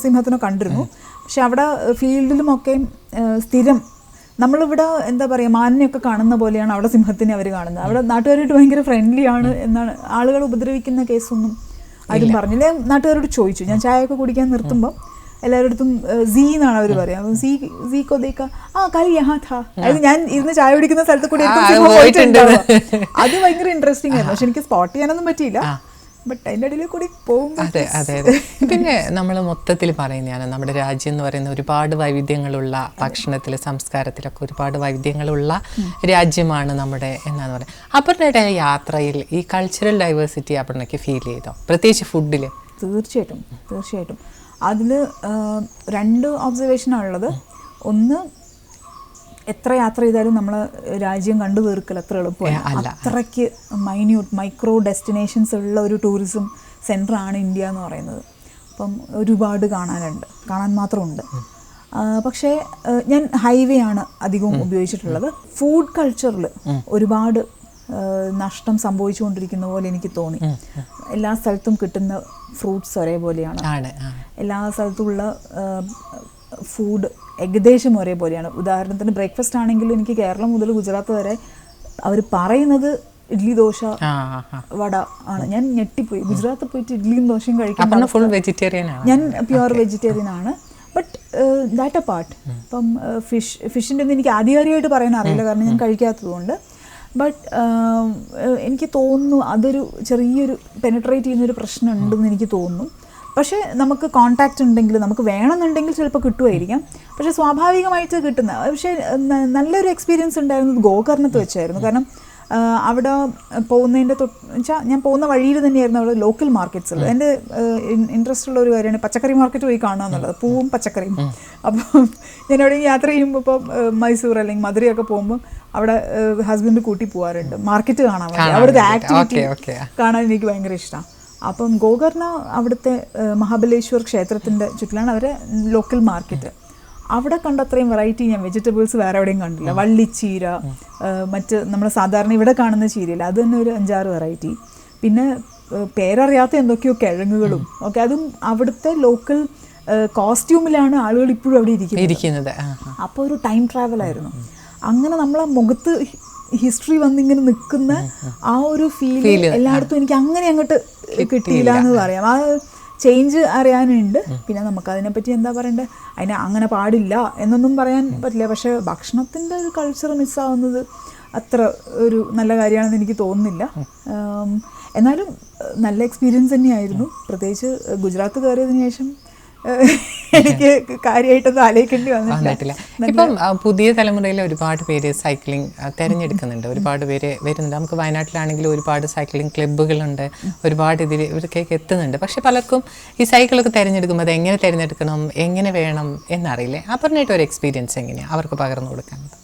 സിംഹത്തിനെ കണ്ടിരുന്നു. പക്ഷെ അവിടെ ഫീൽഡിലുമൊക്കെ സ്ഥിരം നമ്മളിവിടെ എന്താ പറയുക മാനിനെയൊക്കെ കാണുന്ന പോലെയാണ് അവിടെ സിംഹത്തിനെ അവർ കാണുന്നത്. അവിടെ നാട്ടുകാരായിട്ട് ഭയങ്കര ഫ്രണ്ട്ലി ആണ് എന്നാണ്. ആളുകൾ ഉപദ്രവിക്കുന്ന കേസൊന്നും ആരും പറഞ്ഞില്ല. നാട്ടുകാരോട് ചോദിച്ചു, ഞാൻ ചായയൊക്കെ കുടിക്കാൻ നിർത്തുമ്പോൾ എല്ലാവരുടെ അടുത്തും സീ എന്നാണ് അവർ പറയുക. അപ്പം സീ കൊതേക്ക കൽ യഹാ ഥാ, അതായത് ഞാൻ ഇരുന്ന് ചായ കുടിക്കുന്ന സ്ഥലത്ത് കൂടി അത് ഭയങ്കര ഇൻട്രസ്റ്റിംഗ് ആയിരുന്നു. പക്ഷെ എനിക്ക് സ്പോട്ട് ചെയ്യാനൊന്നും പറ്റിയില്ല. ബട്ട് അതിൻ്റെ ഇടയിൽ കൂടി പോകുമ്പോൾ അതെ. പിന്നെ നമ്മൾ മൊത്തത്തിൽ പറയുന്നതാണ് നമ്മുടെ രാജ്യം എന്ന് പറയുന്ന ഒരുപാട് വൈവിധ്യങ്ങളുള്ള ഭക്ഷണത്തിൽ സംസ്കാരത്തിലൊക്കെ ഒരുപാട് വൈവിധ്യങ്ങളുള്ള രാജ്യമാണ് നമ്മുടെ എന്നാണ് പറയുക. അപർണയുടെ യാത്രയിൽ ഈ കൾച്ചറൽ ഡൈവേഴ്സിറ്റി അപർണയ്ക്ക് ഫീൽ ചെയ്തോ, പ്രത്യേകിച്ച് ഫുഡിൽ? തീർച്ചയായിട്ടും അതിൽ 2 ഒബ്സർവേഷനാണുള്ളത്. ഒന്ന്, എത്ര യാത്ര ചെയ്താലും നമ്മൾ രാജ്യം കണ്ടു തീർക്കൽ അത്ര എളുപ്പമല്ല. അത്രയ്ക്ക് മൈക്രോ ഡെസ്റ്റിനേഷൻസ് ഉള്ള ഒരു ടൂറിസം സെൻറ്ററാണ് ഇന്ത്യ എന്ന് പറയുന്നത്. അപ്പം ഒരുപാട് കാണാൻ മാത്രമുണ്ട്. പക്ഷേ ഞാൻ ഹൈവേ ആണ് അധികവും ഉപയോഗിച്ചിട്ടുള്ളത്. ഫുഡ് കൾച്ചറിൽ ഒരുപാട് നഷ്ടം സംഭവിച്ചുകൊണ്ടിരിക്കുന്ന പോലെ എനിക്ക് തോന്നി. എല്ലാ സ്ഥലത്തും കിട്ടുന്ന ഫ്രൂട്ട്സ് ഒരേപോലെയാണ്, എല്ലാ സ്ഥലത്തുമുള്ള ഫുഡ് ഏകദേശം ഒരേപോലെയാണ്. ഉദാഹരണത്തിന് ബ്രേക്ക്ഫാസ്റ്റ് ആണെങ്കിലും എനിക്ക് കേരളം മുതൽ ഗുജറാത്ത് വരെ അവർ പറയുന്നത് ഇഡ്ലി ദോശ വട ആണ്. ഞാൻ ഞെട്ടിപ്പോയി. ഗുജറാത്തിൽ പോയിട്ട് ഇഡ്ലിയും ദോശയും കഴിക്കാൻ. ഫുൾ വെജിറ്റേറിയൻ ആണ് ഞാൻ, പ്യുവർ വെജിറ്റേറിയൻ ആണ്. But that A part. ഇപ്പം ഫിഷിൻ്റെ ഒന്നും എനിക്ക് ആധികാരികമായിട്ട് പറയാൻ അറിയില്ല, കാരണം ഞാൻ കഴിക്കാത്തതുകൊണ്ട്. ബട്ട് എനിക്ക് തോന്നുന്നു അതൊരു ചെറിയൊരു പെനിട്രേറ്റ് ചെയ്യുന്നൊരു പ്രശ്നം ഉണ്ടെന്ന് എനിക്ക് തോന്നുന്നു. പക്ഷേ നമുക്ക് കോൺടാക്റ്റ് ഉണ്ടെങ്കിൽ, നമുക്ക് വേണമെന്നുണ്ടെങ്കിൽ ചിലപ്പോൾ കിട്ടുമായിരിക്കാം. പക്ഷേ സ്വാഭാവികമായിട്ട് കിട്ടുന്ന, പക്ഷേ നല്ലൊരു എക്സ്പീരിയൻസ് ഉണ്ടായിരുന്നത് ഗോകർണത്ത് വെച്ചായിരുന്നു. കാരണം അവിടെ പോകുന്നതിൻ്റെ വെച്ചാൽ ഞാൻ പോകുന്ന വഴിയിൽ തന്നെയായിരുന്നു അവിടെ ലോക്കൽ മാർക്കറ്റ്സ് ഉള്ളത്. എൻ്റെ ഇൻട്രസ്റ്റ് ഉള്ള ഒരു കാര്യമാണ് പച്ചക്കറി മാർക്കറ്റ് പോയി കാണുക എന്നുള്ളത്, പൂവും പച്ചക്കറിയും. അപ്പം ഞാൻ എവിടെയെങ്കിലും യാത്ര ചെയ്യുമ്പോൾ ഇപ്പം മൈസൂർ അല്ലെങ്കിൽ മധുരയൊക്കെ പോകുമ്പോൾ അവിടെ ഹസ്ബൻഡ് കൂട്ടി പോകാറുണ്ട് മാർക്കറ്റ് കാണാൻ വേണ്ടി. അവിടുത്തെ ആക്ടിവിറ്റി കാണാൻ എനിക്ക് ഭയങ്കര ഇഷ്ടമാണ്. അപ്പം ഗോകർണ അവിടുത്തെ മഹാബലേശ്വർ ക്ഷേത്രത്തിൻ്റെ ചുറ്റിലാണ് അവരെ ലോക്കൽ മാർക്കറ്റ്. അവിടെ കണ്ട അത്രയും വെറൈറ്റി ഞാൻ വെജിറ്റബിൾസ് വേറെ എവിടെയും കണ്ടില്ല. വള്ളിച്ചീര, മറ്റ് നമ്മൾ സാധാരണ ഇവിടെ കാണുന്ന ചീരയില്ല, അത് തന്നെ ഒരു 5-6 വെറൈറ്റി. പിന്നെ പേരറിയാത്ത എന്തൊക്കെയോ കിഴങ്ങുകളും ഒക്കെ, അതും അവിടുത്തെ ലോക്കൽ കോസ്റ്റ്യൂമിലാണ് ആളുകൾ ഇപ്പോഴും അവിടെ ഇരിക്കുന്നത്. അപ്പോൾ ഒരു ടൈം ട്രാവലായിരുന്നു. അങ്ങനെ നമ്മളെ മുഖത്ത് ഹിസ്റ്ററി വന്നിങ്ങനെ നിൽക്കുന്ന ആ ഒരു ഫീൽ എല്ലായിടത്തും എനിക്ക് അങ്ങനെ അങ്ങോട്ട് കിട്ടിയില്ല എന്ന് പറയാം. ആ ചേഞ്ച് അറിയാനുണ്ട്. പിന്നെ നമുക്കതിനെപ്പറ്റി എന്താ പറയണ്ടേ, അതിനെ അങ്ങനെ പാടില്ല എന്നൊന്നും പറയാൻ പറ്റില്ല. പക്ഷേ ഭക്ഷണത്തിൻ്റെ ഒരു കൾച്ചർ മിസ്സാവുന്നത് അത്ര ഒരു നല്ല കാര്യമാണെന്ന് എനിക്ക് തോന്നുന്നില്ല. എന്നാലും നല്ല എക്സ്പീരിയൻസ് തന്നെയായിരുന്നു. പ്രത്യേകിച്ച് ഗുജറാത്ത് കയറിയതിനു ശേഷം എനിക്ക് കാര്യമായിട്ടൊന്നും ആലോചിക്കേണ്ടി വന്നിട്ടില്ല. ഇപ്പം പുതിയ തലമുറയിൽ ഒരുപാട് പേര് സൈക്ലിംഗ് തിരഞ്ഞെടുക്കുന്നുണ്ട്, ഒരുപാട് പേര് വരുന്നുണ്ട്. നമുക്ക് വയനാട്ടിലാണെങ്കിലും ഒരുപാട് സൈക്ലിംഗ് ക്ലബ്ബുകളുണ്ട്, ഒരുപാട് ഇവിടേക്ക് എത്തുന്നുണ്ട്. പക്ഷെ പലർക്കും ഈ സൈക്കിളൊക്കെ തിരഞ്ഞെടുക്കുമ്പോൾ അത് എങ്ങനെ തിരഞ്ഞെടുക്കണം, എങ്ങനെ വേണം എന്നറിയില്ലേ. അപർണയായിട്ട് ഒരു എക്സ്പീരിയൻസ് എങ്ങനെയാണ് അവർക്ക് പകർന്നു കൊടുക്കുന്നത്?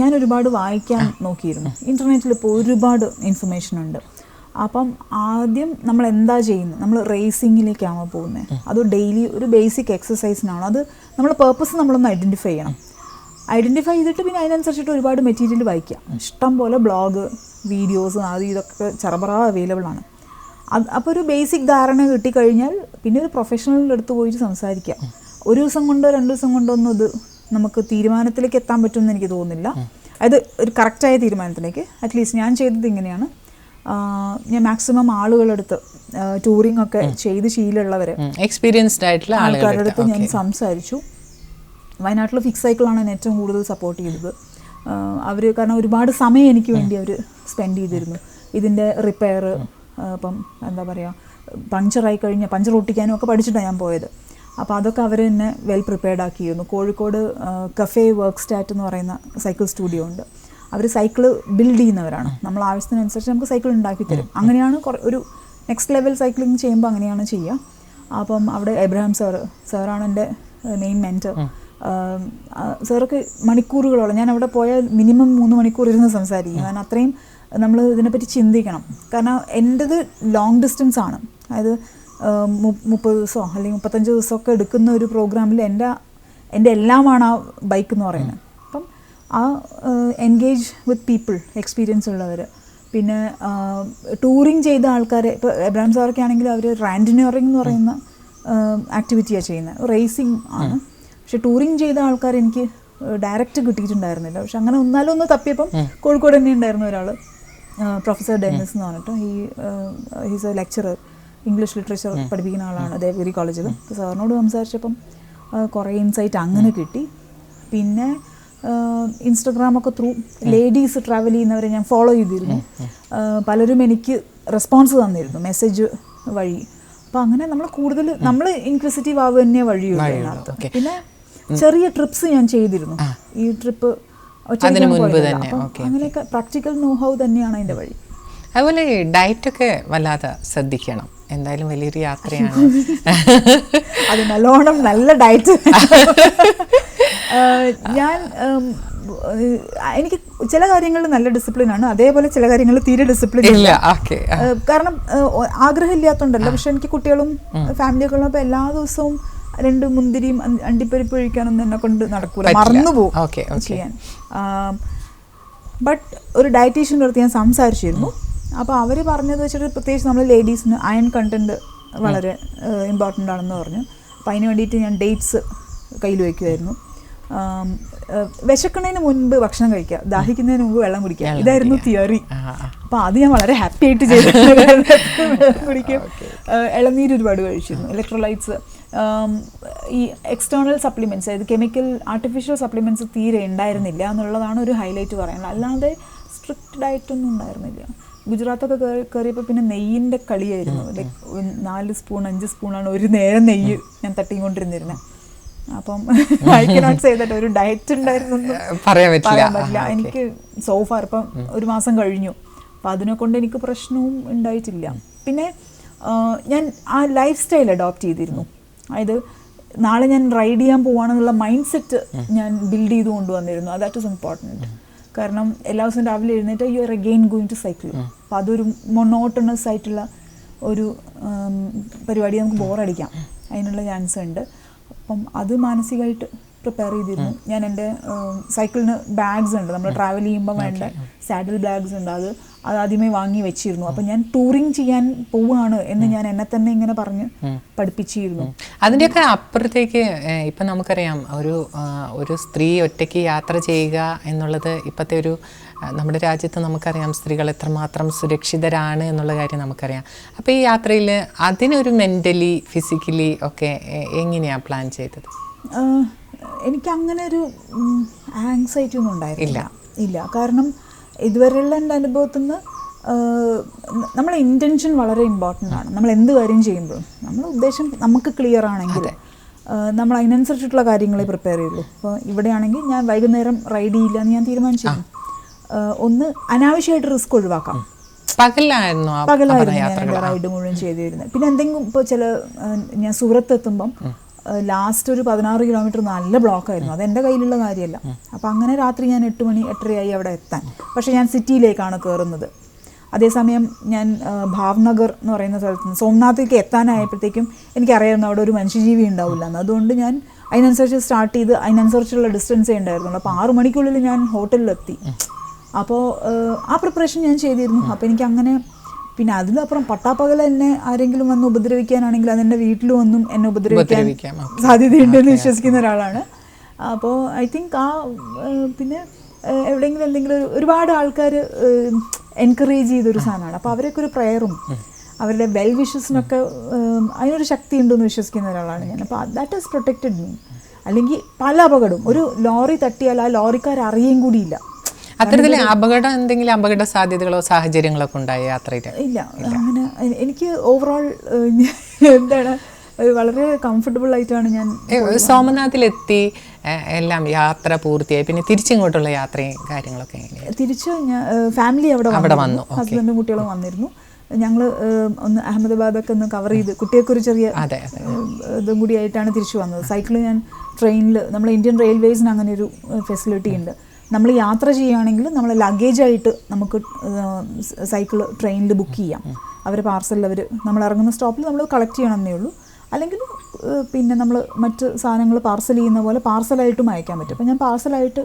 ഞാൻ ഒരുപാട് വായിക്കാൻ നോക്കിയിരുന്നു. ഇൻ്റർനെറ്റിൽ ഇപ്പോൾ ഒരുപാട് ഇൻഫർമേഷൻ ഉണ്ട്. അപ്പം ആദ്യം നമ്മൾ എന്താ ചെയ്യുന്നത്, നമ്മൾ റേസിങ്ങിലേക്കാണോ പോകുന്നത്, അത് ഡെയിലി ഒരു ബേസിക് എക്സസൈസിനാണോ, അത് നമ്മൾ പേർപ്പസ് നമ്മളൊന്ന് ഐഡൻറ്റിഫൈ ചെയ്യണം. ഐഡൻറ്റിഫൈ ചെയ്തിട്ട് പിന്നെ അതിനനുസരിച്ചിട്ട് ഒരുപാട് മെറ്റീരിയൽ വായിക്കാം. ഇഷ്ടം പോലെ ബ്ലോഗ്, വീഡിയോസ്, അത് ഇതൊക്കെ ചെറുപറ അവൈലബിൾ ആണ്. അപ്പോൾ ഒരു ബേസിക് ധാരണ കിട്ടിക്കഴിഞ്ഞാൽ പിന്നെ ഒരു പ്രൊഫഷണലിൻ്റെ അടുത്ത് പോയിട്ട് സംസാരിക്കാം. ഒരു ദിവസം കൊണ്ടോ 2 ദിവസം കൊണ്ടോ ഒന്നും ഇത് നമുക്ക് തീരുമാനത്തിലേക്ക് എത്താൻ പറ്റുമെന്ന് എനിക്ക് തോന്നുന്നില്ല. അത് ഒരു കറക്റ്റായ തീരുമാനത്തിലേക്ക്. അറ്റ്ലീസ്റ്റ് ഞാൻ ചെയ്തത് ഇങ്ങനെയാണ്. ഞാൻ മാക്സിമം ആളുകളെടുത്ത് ടൂറിംഗ് ഒക്കെ ചെയ്ത് ശീലമുള്ളവർ, എക്സ്പീരിയൻസ്ഡ് ആയിട്ടുള്ള ആൾക്കാരുടെ അടുത്ത് ഞാൻ സംസാരിച്ചു. വയനാട്ടിൽ ഫിക്സ് സൈക്കിളാണ് എന്നെ ഏറ്റവും കൂടുതൽ സപ്പോർട്ട് ചെയ്തത്. അവർ കാരണം ഒരുപാട് സമയം എനിക്ക് വേണ്ടി അവർ സ്പെൻഡ് ചെയ്തിരുന്നു. ഇതിൻ്റെ റിപ്പയർ, ഇപ്പം എന്താ പറയുക, പഞ്ചറായി കഴിഞ്ഞാൽ പഞ്ചർ ഒട്ടിക്കാനും ഒക്കെ പഠിച്ചിട്ടാണ് ഞാൻ പോയത്. അപ്പോൾ അതൊക്കെ അവർ എന്നെ വെൽ പ്രിപ്പയർഡ് ആക്കിയിരുന്നു. കോഴിക്കോട് കഫേ വർക്ക് സ്റ്റാറ്റ് എന്ന് പറയുന്ന സൈക്കിൾ സ്റ്റുഡിയോ ഉണ്ട്. അവർ സൈക്കിൾ ബിൽഡ് ചെയ്യുന്നവരാണ്. നമ്മൾ ആവശ്യത്തിനനുസരിച്ച് നമുക്ക് സൈക്കിൾ ഉണ്ടാക്കി തരും. അങ്ങനെയാണ് ഒരു നെക്സ്റ്റ് ലെവൽ സൈക്ലിംഗ് ചെയ്യുമ്പോൾ അങ്ങനെയാണ് ചെയ്യുക. അപ്പം അവിടെ എബ്രഹാം സാറാണ് എൻ്റെ മെയിൻ മെൻറ്റർ. സാറൊക്കെ മണിക്കൂറുകളോളം, ഞാൻ അവിടെ പോയാൽ മിനിമം 3 മണിക്കൂർ ഇരുന്ന് സംസാരിക്കും. കാരണം അത്രയും നമ്മൾ ഇതിനെപ്പറ്റി ചിന്തിക്കണം. കാരണം എൻ്റെത് ലോങ് ഡിസ്റ്റൻസ് ആണ്. അതായത് 30 ദിവസമോ അല്ലെങ്കിൽ 35 ദിവസമൊക്കെ എടുക്കുന്ന ഒരു പ്രോഗ്രാമിൽ എൻ്റെ എല്ലാമാണ് ആ ബൈക്ക് എന്ന് പറയുന്നത്. അപ്പം ആ എൻഗേജ് വിത്ത് പീപ്പിൾ, എക്സ്പീരിയൻസ് ഉള്ളവർ, പിന്നെ ടൂറിങ് ചെയ്ത ആൾക്കാരെ, ഇപ്പോൾ എബ്രഹാം സാറൊക്കെ ആണെങ്കിൽ അവർ റാൻഡിനിയറിംഗ് എന്ന് പറയുന്ന ആക്ടിവിറ്റിയാണ് ചെയ്യുന്നത്. റേസിംഗ് ആണ്, പക്ഷെ ടൂറിങ് ചെയ്ത ആൾക്കാർ എനിക്ക് ഡയറക്റ്റ് കിട്ടിയിട്ടുണ്ടായിരുന്നില്ല. പക്ഷെ അങ്ങനെ ഒന്നാലൊന്ന് തപ്പിയപ്പം കോഴിക്കോട് തന്നെ ഉണ്ടായിരുന്ന ഒരാൾ, പ്രൊഫസർ ഡെന്നിസ് എന്ന് പറഞ്ഞിട്ട്, he's A lecturer, English literature പഠിപ്പിക്കുന്ന ആളാണ് ദേവഗിരി കോളേജിൽ. അപ്പോൾ സാറിനോട് സംസാരിച്ചപ്പം കുറേ ഇൻസൈറ്റ് അങ്ങനെ കിട്ടി. പിന്നെ ഇൻസ്റ്റഗ്രാമൊക്കെ ത്രൂ ലേഡീസ് ട്രാവൽ ചെയ്യുന്നവരെ ഞാൻ ഫോളോ ചെയ്തിരുന്നു. പലരും എനിക്ക് റെസ്പോൺസ് തന്നിരുന്നു മെസ്സേജ് വഴി. അപ്പോൾ അങ്ങനെ നമ്മൾ ഇൻക്വിസിറ്റീവ് ആവുക തന്നെ വഴിയുള്ളൂ അതിനകത്ത്. പിന്നെ ചെറിയ ട്രിപ്സ് ഞാൻ ചെയ്തിരുന്നു. ഈ ട്രിപ്പ് അങ്ങനെയൊക്കെ പ്രാക്ടിക്കൽ നോ ഹൗ തന്നെയാണ് അതിൻ്റെ വഴി. അതുപോലെ ഡയറ്റൊക്കെ വല്ലാതെ ശ്രദ്ധിക്കണം. എന്തായാലും വലിയൊരു യാത്രയാണ്. അത് നല്ലോണം നല്ല ഡയറ്റ്. എനിക്ക് ചില കാര്യങ്ങളിൽ നല്ല ഡിസിപ്ലിനാണ്, അതേപോലെ ചില കാര്യങ്ങളിൽ തീരെ ഡിസിപ്ലിൻ ഇല്ല. കാരണം ആഗ്രഹമില്ലാത്തതുകൊണ്ടല്ല, പക്ഷെ എനിക്ക് കുട്ടികളും ഫാമിലിയൊക്കെ ഉള്ളപ്പോൾ എല്ലാ ദിവസവും 2 മുന്തിരിയും അണ്ടിപ്പരിപ്പ് ഒഴിക്കാനൊന്നും എന്നെ കൊണ്ട് നടക്കൂല, മറന്നുപോകും ചെയ്യാൻ. ബട്ട് ഒരു ഡയറ്റീഷ്യൻ്റെ അടുത്ത് ഞാൻ സംസാരിച്ചിരുന്നു. അപ്പോൾ അവർ പറഞ്ഞത് വെച്ചിട്ട്, പ്രത്യേകിച്ച് നമ്മൾ ലേഡീസിന് അയൺ കണ്ടൻറ്റ് വളരെ ഇമ്പോർട്ടൻ്റ് ആണെന്ന് പറഞ്ഞു. അപ്പോൾ അതിന് വേണ്ടിയിട്ട് ഞാൻ ഡേറ്റ്സ് കയ്യിൽ വയ്ക്കുമായിരുന്നു. വിശക്കണതിന് മുൻപ് ഭക്ഷണം കഴിക്കുക, ദാഹിക്കുന്നതിന് മുമ്പ് വെള്ളം കുടിക്കുക, ഇതായിരുന്നു തിയറി. അപ്പോൾ അത് ഞാൻ വളരെ ഹാപ്പി ആയിട്ട് ചെയ്തിട്ടുണ്ട്. വെള്ളം കുടിക്കും, ഇളനീര് ഒരുപാട് കഴിച്ചിരുന്നു, ഇലക്ട്രോലൈറ്റ്സ്, ഈ എക്സ്റ്റേണൽ സപ്ലിമെൻറ്റ്സ്, അതായത് കെമിക്കൽ ആർട്ടിഫിഷ്യൽ സപ്ലിമെൻറ്റ്സ് തീരെ ഉണ്ടായിരുന്നില്ല എന്നുള്ളതാണ് ഒരു ഹൈലൈറ്റ് പറയാനുള്ളത്. അല്ലാതെ സ്ട്രിക്റ്റ് ഡയറ്റൊന്നും ഉണ്ടായിരുന്നില്ല. ഗുജറാത്തൊക്കെ കയറിയപ്പോൾ പിന്നെ നെയ്യിൻ്റെ കളിയായിരുന്നു. ലൈക്ക് 4 സ്പൂൺ 5 സ്പൂണാണ് ഒരു നേരം നെയ്യ് ഞാൻ തട്ടിക്കൊണ്ടിരുന്നിരുന്നത്. അപ്പം ഐ കനോട്ട് സേ ദാറ്റ് ഒരു ഡയറ്റ് ഉണ്ടായിരുന്നു പറയാൻ പറ്റില്ല. എനിക്ക് സോഫാർ ഇപ്പം 1 മാസം കഴിഞ്ഞു. അപ്പം അതിനെക്കൊണ്ട് എനിക്ക് പ്രശ്നവും ഉണ്ടായിട്ടില്ല. പിന്നെ ഞാൻ ആ ലൈഫ് സ്റ്റൈൽ അഡോപ്റ്റ് ചെയ്തിരുന്നു. അതായത് നാളെ ഞാൻ റൈഡ് ചെയ്യാൻ പോവാണെന്നുള്ള മൈൻഡ് സെറ്റ് ഞാൻ ബിൽഡ് ചെയ്ത് കൊണ്ടുവന്നിരുന്നു. That is important. കാരണം എല്ലാ ദിവസവും രാവിലെ എഴുന്നേറ്റ് you are again going to cycle. അപ്പോൾ അതൊരു മൊണോട്ടണസ് ആയിട്ടുള്ള ഒരു പരിപാടി, നമുക്ക് ബോറടിക്കാം, അതിനുള്ള ചാൻസ് ഉണ്ട്. അപ്പം അത് മാനസികമായിട്ട് പ്രിപ്പയർ ചെയ്തിരുന്നു. ഞാൻ എൻ്റെ സൈക്കിളിന് ബാഗ്സ് ഉണ്ട്, നമ്മൾ ട്രാവൽ ചെയ്യുമ്പോൾ വേണ്ട സാഡിൽ ബാഗ്സ് ഉണ്ട്, അത് ആദ്യമേ വാങ്ങി വെച്ചിരുന്നു. അപ്പം ഞാൻ ടൂറിങ് ചെയ്യാൻ പോവുകയാണ് എന്ന് ഞാൻ എന്നെ തന്നെ ഇങ്ങനെ പറഞ്ഞ് പഠിപ്പിച്ചിരുന്നു. അതിൻ്റെയൊക്കെ അപ്പുറത്തേക്ക് ഇപ്പം നമുക്കറിയാം, ഒരു സ്ത്രീ ഒറ്റയ്ക്ക് യാത്ര ചെയ്യുക എന്നുള്ളത് ഇപ്പോഴത്തെ ഒരു നമ്മുടെ രാജ്യത്ത് നമുക്കറിയാം സ്ത്രീകൾ എത്രമാത്രം സുരക്ഷിതരാണ് എന്നുള്ള കാര്യം നമുക്കറിയാം. അപ്പോൾ ഈ യാത്രയിൽ അതിനൊരു മെൻ്റലി ഫിസിക്കലി ഒക്കെ എങ്ങനെയാണ് പ്ലാൻ ചെയ്തത്? എനിക്കങ്ങനെ ഒരു ആങ്സൈറ്റി ഒന്നും ഉണ്ടായിരുന്നില്ല. കാരണം ഇതുവരെയുള്ള എൻ്റെ അനുഭവത്തിൽ നിന്ന് നമ്മളെ ഇൻറ്റൻഷൻ വളരെ ഇമ്പോർട്ടൻ്റ് ആണ്. നമ്മൾ എന്ത് കാര്യം ചെയ്യുമ്പോഴും നമ്മുടെ ഉദ്ദേശം നമുക്ക് ക്ലിയർ ആണെങ്കിൽ നമ്മൾ അതിനനുസരിച്ചിട്ടുള്ള കാര്യങ്ങളെ പ്രിപ്പയർ ചെയ്യുള്ളൂ. അപ്പോൾ ഇവിടെയാണെങ്കിൽ ഞാൻ വൈകുന്നേരം റൈഡ് ചെയ്യില്ല എന്ന് ഞാൻ തീരുമാനിച്ചിരുന്നു. ഒന്ന് അനാവശ്യമായിട്ട് റിസ്ക് ഒഴിവാക്കാം. പകലായിരുന്നു ഞാൻ എൻ്റെ റൈഡ് മുഴുവൻ ചെയ്തിരുന്നത്. പിന്നെ എന്തെങ്കിലും ഇപ്പോൾ ഞാൻ സൂറത്ത് എത്തുമ്പം ലാസ്റ്റ് ഒരു 16 കിലോമീറ്റർ നല്ല ബ്ലോക്കായിരുന്നു. അതെൻ്റെ കയ്യിലുള്ള കാര്യമല്ല. അപ്പോൾ അങ്ങനെ രാത്രി ഞാൻ 8 മണി 8:30 അവിടെ എത്താൻ. പക്ഷേ ഞാൻ സിറ്റിയിലേക്കാണ് കയറുന്നത്. അതേസമയം ഞാൻ ഭാവ്നഗർ എന്ന് പറയുന്ന സ്ഥലത്ത് നിന്ന് സോംനാഥിലേക്ക് എത്താനായപ്പോഴത്തേക്കും എനിക്കറിയായിരുന്നു അവിടെ ഒരു മനുഷ്യജീവി ഉണ്ടാവില്ല എന്ന്. അതുകൊണ്ട് ഞാൻ അതിനനുസരിച്ച് സ്റ്റാർട്ട് ചെയ്ത് അതിനനുസരിച്ചുള്ള ഡിസ്റ്റൻസേ ഉണ്ടായിരുന്നുള്ളൂ. അപ്പോൾ 6 മണിക്കുള്ളിൽ ഞാൻ ഹോട്ടലിലെത്തി. അപ്പോൾ ആ പ്രിപ്പറേഷൻ ഞാൻ ചെയ്തിരുന്നു. അപ്പോൾ എനിക്കങ്ങനെ, പിന്നെ അതിലപ്പുറം പട്ടാപ്പകൽ എന്നെ ആരെങ്കിലും വന്ന് ഉപദ്രവിക്കാനാണെങ്കിൽ അതെൻ്റെ വീട്ടിൽ വന്നും എന്നെ ഉപദ്രവിക്കാൻ സാധ്യതയുണ്ടെന്ന് വിശ്വസിക്കുന്ന ഒരാളാണ്. അപ്പോൾ ഐ തിങ്ക് പിന്നെ എവിടെയെങ്കിലും എന്തെങ്കിലും ഒരുപാട് ആൾക്കാർ എൻകറേജ് ചെയ്തൊരു സാധനമാണ്. അപ്പോൾ അവരൊക്കെ ഒരു പ്രയറും അവരുടെ വെൽ വിഷസിനൊക്കെ അതിനൊരു ശക്തി ഉണ്ടെന്ന് വിശ്വസിക്കുന്ന ഒരാളാണ് ഞാൻ. അപ്പോൾ ദാറ്റ് ഹാസ് പ്രൊട്ടക്റ്റഡ് മീ. അല്ലെങ്കിൽ പല അപകടവും. ഒരു ലോറി തട്ടിയാൽ ആ ലോറിക്കാർ അറിയുകയും കൂടിയില്ല. അത്തരത്തിൽ അപകടം എന്തെങ്കിലും അപകട സാധ്യതകളോ സാഹചര്യങ്ങളോ ഒക്കെ ഉണ്ടായ യാത്രയിൽ? ഇല്ല, അങ്ങനെ എനിക്ക് ഓവറോൾ എന്താണ് വളരെ കംഫർട്ടബിൾ ആയിട്ടാണ് ഞാൻ സോമനാഥിലെത്തി, എല്ലാം യാത്ര പൂർത്തിയായി. പിന്നെ തിരിച്ചിങ്ങോട്ടുള്ള യാത്രയും കാര്യങ്ങളൊക്കെ എങ്ങനെയാണ്? തിരിച്ച് ഞാൻ ഫാമിലി അവിടെ വന്നു, ഹസ്ബൻഡും കുട്ടികളും വന്നിരുന്നു. ഞങ്ങൾ ഒന്ന് അഹമ്മദാബാദൊക്കെ ഒന്ന് കവർ ചെയ്ത് കുട്ടിയൊക്കെ ഒരു ചെറിയ ഇതും കൂടി ആയിട്ടാണ് തിരിച്ചു വന്നത്. സൈക്കിള് ഞാൻ ട്രെയിനിൽ, നമ്മൾ ഇന്ത്യൻ റെയിൽവേസിന് അങ്ങനെ ഒരു ഫെസിലിറ്റി ഉണ്ട്. നമ്മൾ യാത്ര ചെയ്യുകയാണെങ്കിൽ നമ്മൾ ലഗേജായിട്ട് നമുക്ക് സൈക്കിൾ ട്രെയിനിൽ ബുക്ക് ചെയ്യാം. അവർ പാർസലിൽ നമ്മൾ ഇറങ്ങുന്ന സ്റ്റോപ്പിൽ നമ്മൾ കളക്ട് ചെയ്യണമെന്നേ ഉള്ളൂ. അല്ലെങ്കിൽ പിന്നെ നമ്മൾ മറ്റ് സാധനങ്ങൾ പാർസൽ ചെയ്യുന്ന പോലെ പാർസലായിട്ടും അയക്കാൻ പറ്റും. അപ്പോൾ ഞാൻ പാർസലായിട്ട്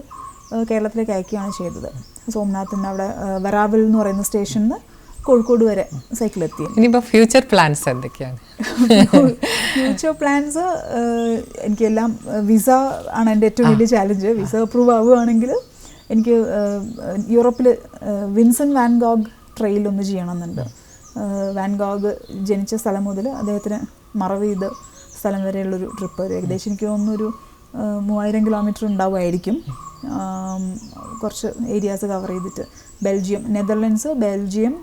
കേരളത്തിലേക്ക് അയക്കുകയാണ് ചെയ്തത്. സോമനാഥിൻ്റെ അവിടെ വരാവൽ എന്ന് പറയുന്ന സ്റ്റേഷനിൽ നിന്ന് കോഴിക്കോട് വരെ സൈക്കിളെത്തി. ഇനിയിപ്പോൾ ഫ്യൂച്ചർ പ്ലാൻസ് എന്തൊക്കെയാണ്? ഫ്യൂച്ചർ പ്ലാൻസ് എനിക്കെല്ലാം വിസ ആണ് എൻ്റെ ഏറ്റവും വലിയ ചാലഞ്ച്. വിസ അപ്രൂവ് ആവുകയാണെങ്കിൽ എനിക്ക് യൂറോപ്പിൽ വിൻസെൻ്റ് വാൻ ഗോഗ് ട്രെയിൽ ഒന്ന് ചെയ്യണമെന്നുണ്ട്. വാൻ ഗോഗ് ജനിച്ച സ്ഥലം മുതൽ അദ്ദേഹത്തിന് മറവ് ചെയ്ത സ്ഥലം വരെയുള്ളൊരു ട്രിപ്പ്. ഏകദേശം എനിക്ക് തോന്നുന്നൊരു 3000 കിലോമീറ്റർ ഉണ്ടാവുമായിരിക്കും. കുറച്ച് ഏരിയാസ് കവർ ചെയ്തിട്ട് ബെൽജിയം, നെതർലൻഡ്സ്, ബെൽജിയം,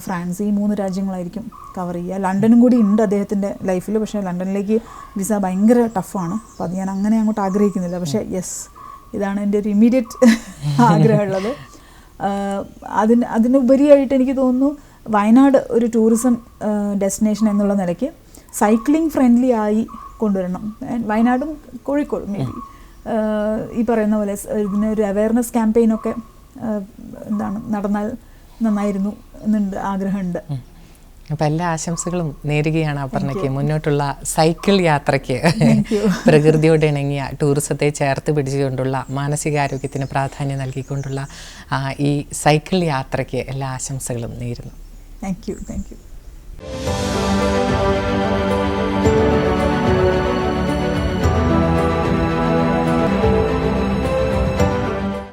ഫ്രാൻസ്, ഈ 3 രാജ്യങ്ങളായിരിക്കും കവർ ചെയ്യുക. ലണ്ടനും കൂടി ഉണ്ട് അദ്ദേഹത്തിൻ്റെ ലൈഫിൽ. പക്ഷേ ലണ്ടനിലേക്ക് വിസ ഭയങ്കര ടഫാണ്. അപ്പോൾ അത് ഞാൻ അങ്ങനെ അങ്ങോട്ട് ആഗ്രഹിക്കുന്നില്ല. പക്ഷേ യെസ്, ഇതാണ് എൻ്റെ ഒരു ഇമ്മീഡിയറ്റ് ആഗ്രഹമുള്ളത്. അതിനുപരിയായിട്ട് എനിക്ക് തോന്നുന്നു വയനാട് ഒരു ടൂറിസം ഡെസ്റ്റിനേഷൻ എന്നുള്ള നിലയ്ക്ക് സൈക്ലിംഗ് ഫ്രണ്ട്ലി ആയി കൊണ്ടുവരണം. വയനാടും കോഴിക്കോടും മേ ബി ഈ പറയുന്ന പോലെ ഇതിനൊരു അവയർനെസ് ക്യാമ്പയിനൊക്കെ നടന്നാൽ നന്നായിരുന്നു എന്നുണ്ട്, ആഗ്രഹമുണ്ട്. അപ്പം എല്ലാ ആശംസകളും നേരുകയാണ് അപർണയ്ക്ക് മുന്നോട്ടുള്ള സൈക്കിൾ യാത്രയ്ക്ക്. പ്രകൃതിയോട് ഇണങ്ങിയ ടൂറിസത്തെ ചേർത്ത് പിടിച്ചുകൊണ്ടുള്ള മാനസികാരോഗ്യത്തിന് പ്രാധാന്യം നൽകിക്കൊണ്ടുള്ള ഈ സൈക്കിൾ യാത്രയ്ക്ക് എല്ലാ ആശംസകളും നേരുന്നു. Thank you.